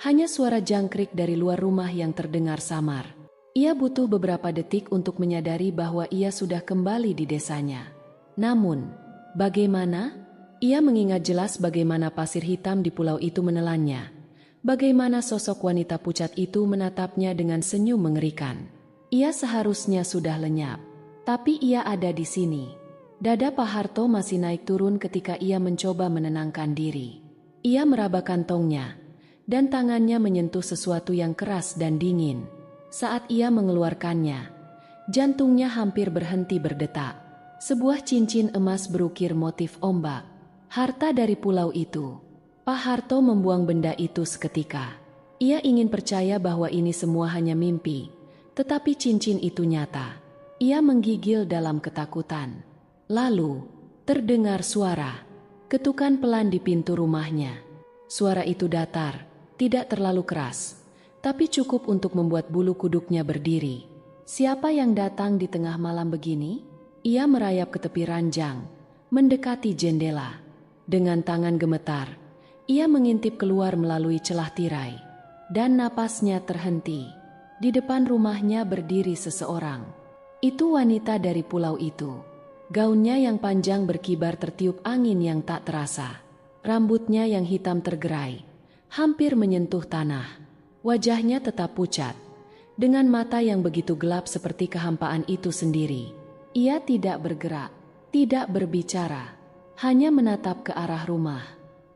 hanya suara jangkrik dari luar rumah yang terdengar samar. Ia butuh beberapa detik untuk menyadari bahwa ia sudah kembali di desanya. Namun, bagaimana? Ia mengingat jelas bagaimana pasir hitam di pulau itu menelannya. Bagaimana sosok wanita pucat itu menatapnya dengan senyum mengerikan. Ia seharusnya sudah lenyap, tapi ia ada di sini. Dada Pak Harto masih naik turun ketika ia mencoba menenangkan diri. Ia meraba kantongnya, dan tangannya menyentuh sesuatu yang keras dan dingin. Saat ia mengeluarkannya, jantungnya hampir berhenti berdetak. Sebuah cincin emas berukir motif ombak. Harta dari pulau itu. Pak Harto membuang benda itu seketika. Ia ingin percaya bahwa ini semua hanya mimpi, tetapi cincin itu nyata. Ia menggigil dalam ketakutan. Lalu, terdengar suara ketukan pelan di pintu rumahnya. Suara itu datar, tidak terlalu keras, tapi cukup untuk membuat bulu kuduknya berdiri. Siapa yang datang di tengah malam begini? Ia merayap ke tepi ranjang, mendekati jendela. Dengan tangan gemetar, ia mengintip keluar melalui celah tirai, dan napasnya terhenti. Di depan rumahnya berdiri seseorang. Itu wanita dari pulau itu. Gaunnya yang panjang berkibar tertiup angin yang tak terasa. Rambutnya yang hitam tergerai, hampir menyentuh tanah. Wajahnya tetap pucat, dengan mata yang begitu gelap seperti kehampaan itu sendiri. Ia tidak bergerak, tidak berbicara, hanya menatap ke arah rumah.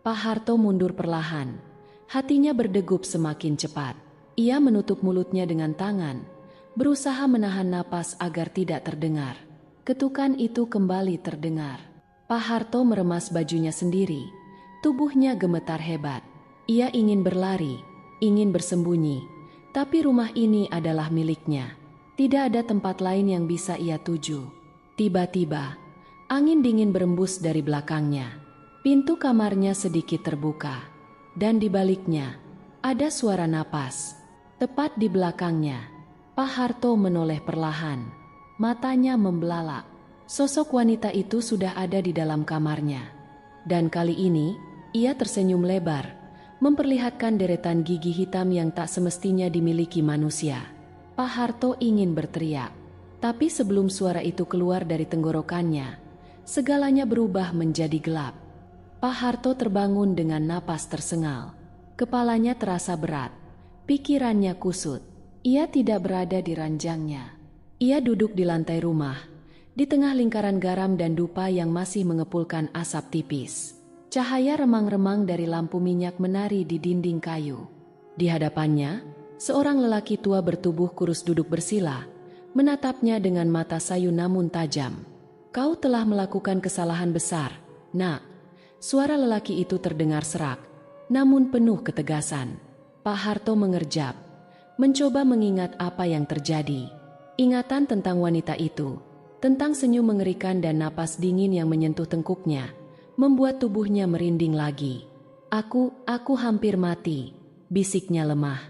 Pak Harto mundur perlahan, hatinya berdegup semakin cepat. Ia menutup mulutnya dengan tangan, berusaha menahan napas agar tidak terdengar. Ketukan itu kembali terdengar. Pak Harto meremas bajunya sendiri, tubuhnya gemetar hebat. Ia ingin berlari, ingin bersembunyi, tapi rumah ini adalah miliknya. Tidak ada tempat lain yang bisa ia tuju. Tiba-tiba, angin dingin berembus dari belakangnya. Pintu kamarnya sedikit terbuka, dan di baliknya ada suara napas. Tepat di belakangnya, Pak Harto menoleh perlahan. Matanya membelalak. Sosok wanita itu sudah ada di dalam kamarnya. Dan kali ini, ia tersenyum lebar, memperlihatkan deretan gigi hitam yang tak semestinya dimiliki manusia. Pak Harto ingin berteriak, tapi sebelum suara itu keluar dari tenggorokannya, segalanya berubah menjadi gelap. Pak Harto terbangun dengan napas tersengal. Kepalanya terasa berat, pikirannya kusut. Ia tidak berada di ranjangnya. Ia duduk di lantai rumah, di tengah lingkaran garam dan dupa yang masih mengepulkan asap tipis. Cahaya remang-remang dari lampu minyak menari di dinding kayu. Di hadapannya, seorang lelaki tua bertubuh kurus duduk bersila, menatapnya dengan mata sayu namun tajam. "Kau telah melakukan kesalahan besar, Nak." Suara lelaki itu terdengar serak, namun penuh ketegasan. Pak Harto mengerjap, mencoba mengingat apa yang terjadi. Ingatan tentang wanita itu, tentang senyum mengerikan dan napas dingin yang menyentuh tengkuknya, membuat tubuhnya merinding lagi. Aku hampir mati," bisiknya lemah.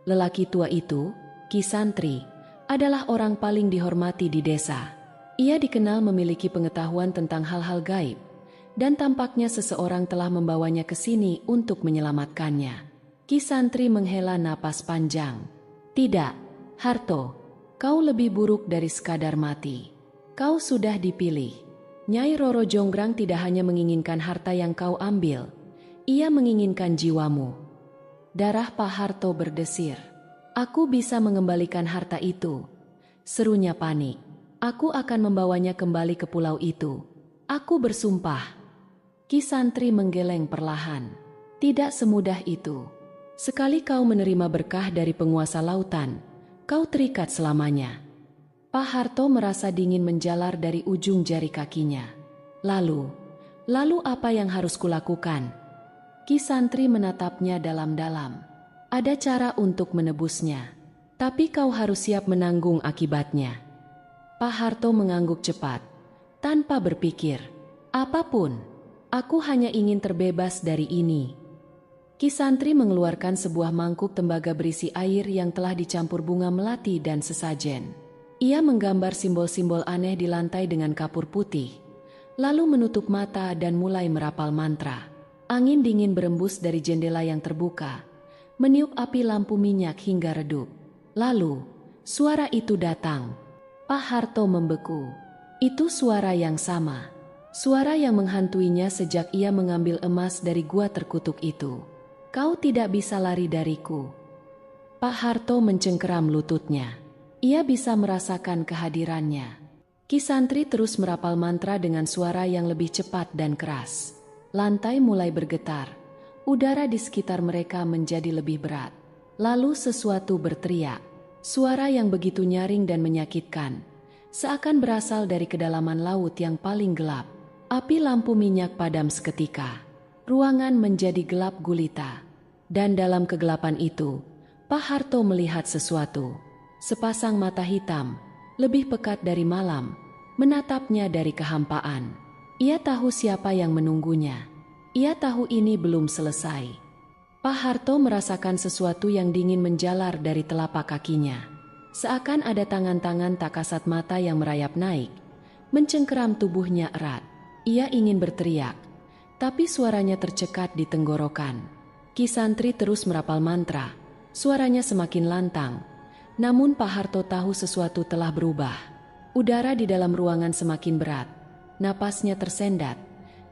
Lelaki tua itu, Ki Santri, adalah orang paling dihormati di desa. Ia dikenal memiliki pengetahuan tentang hal-hal gaib, dan tampaknya seseorang telah membawanya ke sini untuk menyelamatkannya. Ki Santri menghela napas panjang. Tidak, Harto, kau lebih buruk dari sekadar mati. Kau sudah dipilih. Nyai Roro Jonggrang tidak hanya menginginkan harta yang kau ambil, ia menginginkan jiwamu. Darah Pak Harto berdesir. Aku bisa mengembalikan harta itu, serunya panik. Aku akan membawanya kembali ke pulau itu. Aku bersumpah. Ki Santri menggeleng perlahan. Tidak semudah itu. Sekali kau menerima berkah dari penguasa lautan, kau terikat selamanya. Pak Harto merasa dingin menjalar dari ujung jari kakinya. Lalu apa yang harus kulakukan? Ki Santri menatapnya dalam-dalam. Ada cara untuk menebusnya, tapi kau harus siap menanggung akibatnya. Pak Harto mengangguk cepat, tanpa berpikir. Apapun, aku hanya ingin terbebas dari ini. Ki Santri mengeluarkan sebuah mangkuk tembaga berisi air yang telah dicampur bunga melati dan sesajen. Ia menggambar simbol-simbol aneh di lantai dengan kapur putih, lalu menutup mata dan mulai merapal mantra. Angin dingin berembus dari jendela yang terbuka, meniup api lampu minyak hingga redup. Lalu, suara itu datang. Pak Harto membeku. Itu suara yang sama. Suara yang menghantuinya sejak ia mengambil emas dari gua terkutuk itu. Kau tidak bisa lari dariku. Pak Harto mencengkeram lututnya. Ia bisa merasakan kehadirannya. Ki Santri terus merapal mantra dengan suara yang lebih cepat dan keras. Lantai mulai bergetar. Udara di sekitar mereka menjadi lebih berat. Lalu sesuatu berteriak. Suara yang begitu nyaring dan menyakitkan, seakan berasal dari kedalaman laut yang paling gelap. Api lampu minyak padam seketika. Ruangan menjadi gelap gulita. Dan dalam kegelapan itu, Pak Harto melihat sesuatu. Sepasang mata hitam, lebih pekat dari malam, menatapnya dari kehampaan. Ia tahu siapa yang menunggunya. Ia tahu ini belum selesai. Pak Harto merasakan sesuatu yang dingin menjalar dari telapak kakinya. Seakan ada tangan-tangan tak kasat mata yang merayap naik, mencengkeram tubuhnya erat. Ia ingin berteriak, tapi suaranya tercekat di tenggorokan. Ki Santri terus merapal mantra. Suaranya semakin lantang. Namun Pak Harto tahu sesuatu telah berubah. Udara di dalam ruangan semakin berat. Napasnya tersendat.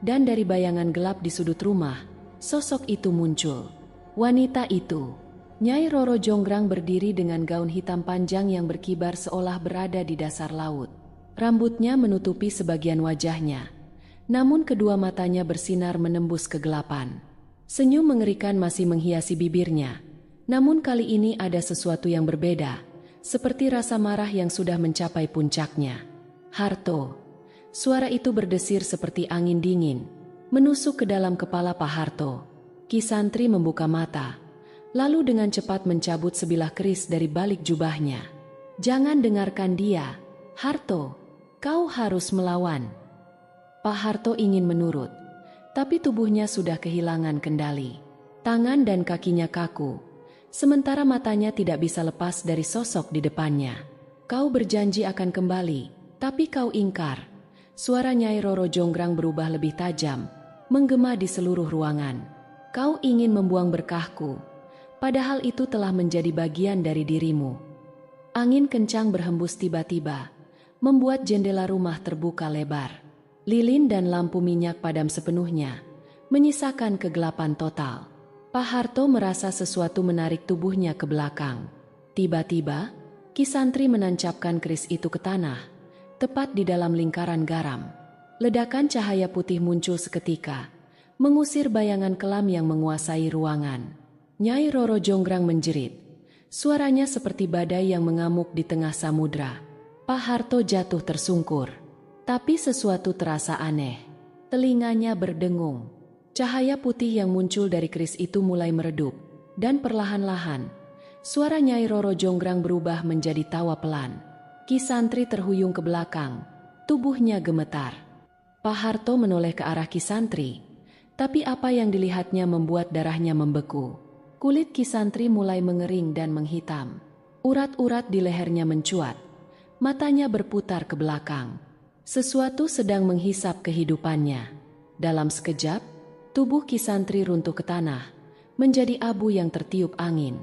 Dan dari bayangan gelap di sudut rumah, sosok itu muncul. Wanita itu, Nyai Roro Jonggrang, berdiri dengan gaun hitam panjang yang berkibar seolah berada di dasar laut. Rambutnya menutupi sebagian wajahnya, namun kedua matanya bersinar menembus kegelapan. Senyum mengerikan masih menghiasi bibirnya, namun kali ini ada sesuatu yang berbeda, seperti rasa marah yang sudah mencapai puncaknya. Harto. Suara itu berdesir seperti angin dingin, menusuk ke dalam kepala Pak Harto. Ki Santri membuka mata, lalu dengan cepat mencabut sebilah keris dari balik jubahnya. Jangan dengarkan dia, Harto. Kau harus melawan. Pak Harto ingin menurut, tapi tubuhnya sudah kehilangan kendali. Tangan dan kakinya kaku, sementara matanya tidak bisa lepas dari sosok di depannya. Kau berjanji akan kembali, tapi kau ingkar. Suara Nyai Roro Jonggrang berubah lebih tajam, menggema di seluruh ruangan. Kau ingin membuang berkahku, padahal itu telah menjadi bagian dari dirimu. Angin kencang berhembus tiba-tiba, membuat jendela rumah terbuka lebar. Lilin dan lampu minyak padam sepenuhnya, menyisakan kegelapan total. Pak Harto merasa sesuatu menarik tubuhnya ke belakang. Tiba-tiba, Ki Santri menancapkan keris itu ke tanah, tepat di dalam lingkaran garam. Ledakan cahaya putih muncul seketika, mengusir bayangan kelam yang menguasai ruangan. Nyai Roro Jonggrang menjerit. Suaranya seperti badai yang mengamuk di tengah samudra. Pak Harto jatuh tersungkur. Tapi sesuatu terasa aneh. Telinganya berdengung. Cahaya putih yang muncul dari keris itu mulai meredup, dan perlahan-lahan, suara Nyai Roro Jonggrang berubah menjadi tawa pelan. Ki Santri terhuyung ke belakang, tubuhnya gemetar. Pak Harto menoleh ke arah Ki Santri, tapi apa yang dilihatnya membuat darahnya membeku. Kulit Ki Santri mulai mengering dan menghitam. Urat-urat di lehernya mencuat, matanya berputar ke belakang. Sesuatu sedang menghisap kehidupannya. Dalam sekejap, tubuh Kisantri runtuh ke tanah, menjadi abu yang tertiup angin.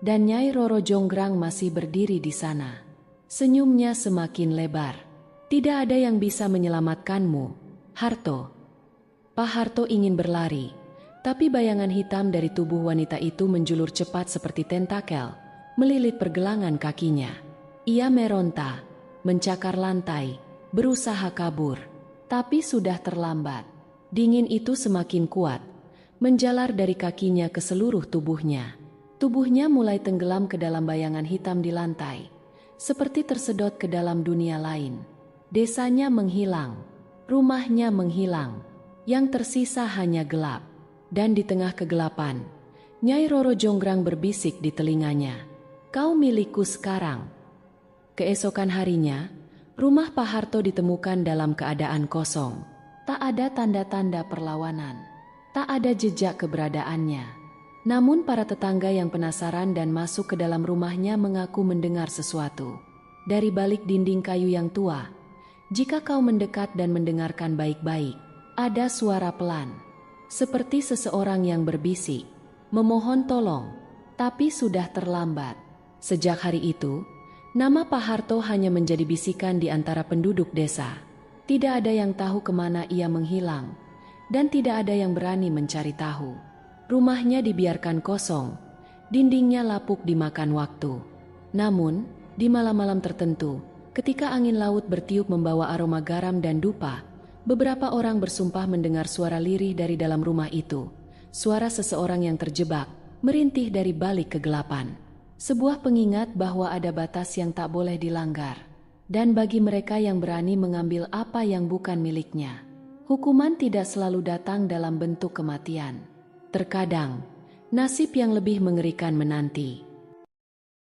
Dan Nyai Roro Jonggrang masih berdiri di sana. Senyumnya semakin lebar. Tidak ada yang bisa menyelamatkanmu, Harto. Pak Harto ingin berlari, tapi bayangan hitam dari tubuh wanita itu menjulur cepat seperti tentakel, melilit pergelangan kakinya. Ia meronta, mencakar lantai, berusaha kabur, tapi sudah terlambat. Dingin itu semakin kuat, menjalar dari kakinya ke seluruh tubuhnya. Tubuhnya mulai tenggelam ke dalam bayangan hitam di lantai, seperti tersedot ke dalam dunia lain. Desanya menghilang, rumahnya menghilang, yang tersisa hanya gelap. Dan di tengah kegelapan, Nyai Roro Jonggrang berbisik di telinganya, "Kau milikku sekarang." Keesokan harinya, rumah Pak Harto ditemukan dalam keadaan kosong. Tak ada tanda-tanda perlawanan, tak ada jejak keberadaannya. Namun para tetangga yang penasaran dan masuk ke dalam rumahnya mengaku mendengar sesuatu. Dari balik dinding kayu yang tua, jika kau mendekat dan mendengarkan baik-baik, ada suara pelan, seperti seseorang yang berbisik, memohon tolong, tapi sudah terlambat. Sejak hari itu, nama Pak Harto hanya menjadi bisikan di antara penduduk desa. Tidak ada yang tahu kemana ia menghilang, dan tidak ada yang berani mencari tahu. Rumahnya dibiarkan kosong, dindingnya lapuk dimakan waktu. Namun, di malam-malam tertentu, ketika angin laut bertiup membawa aroma garam dan dupa, beberapa orang bersumpah mendengar suara lirih dari dalam rumah itu. Suara seseorang yang terjebak, merintih dari balik kegelapan. Sebuah pengingat bahwa ada batas yang tak boleh dilanggar. Dan bagi mereka yang berani mengambil apa yang bukan miliknya, hukuman tidak selalu datang dalam bentuk kematian. Terkadang, nasib yang lebih mengerikan menanti.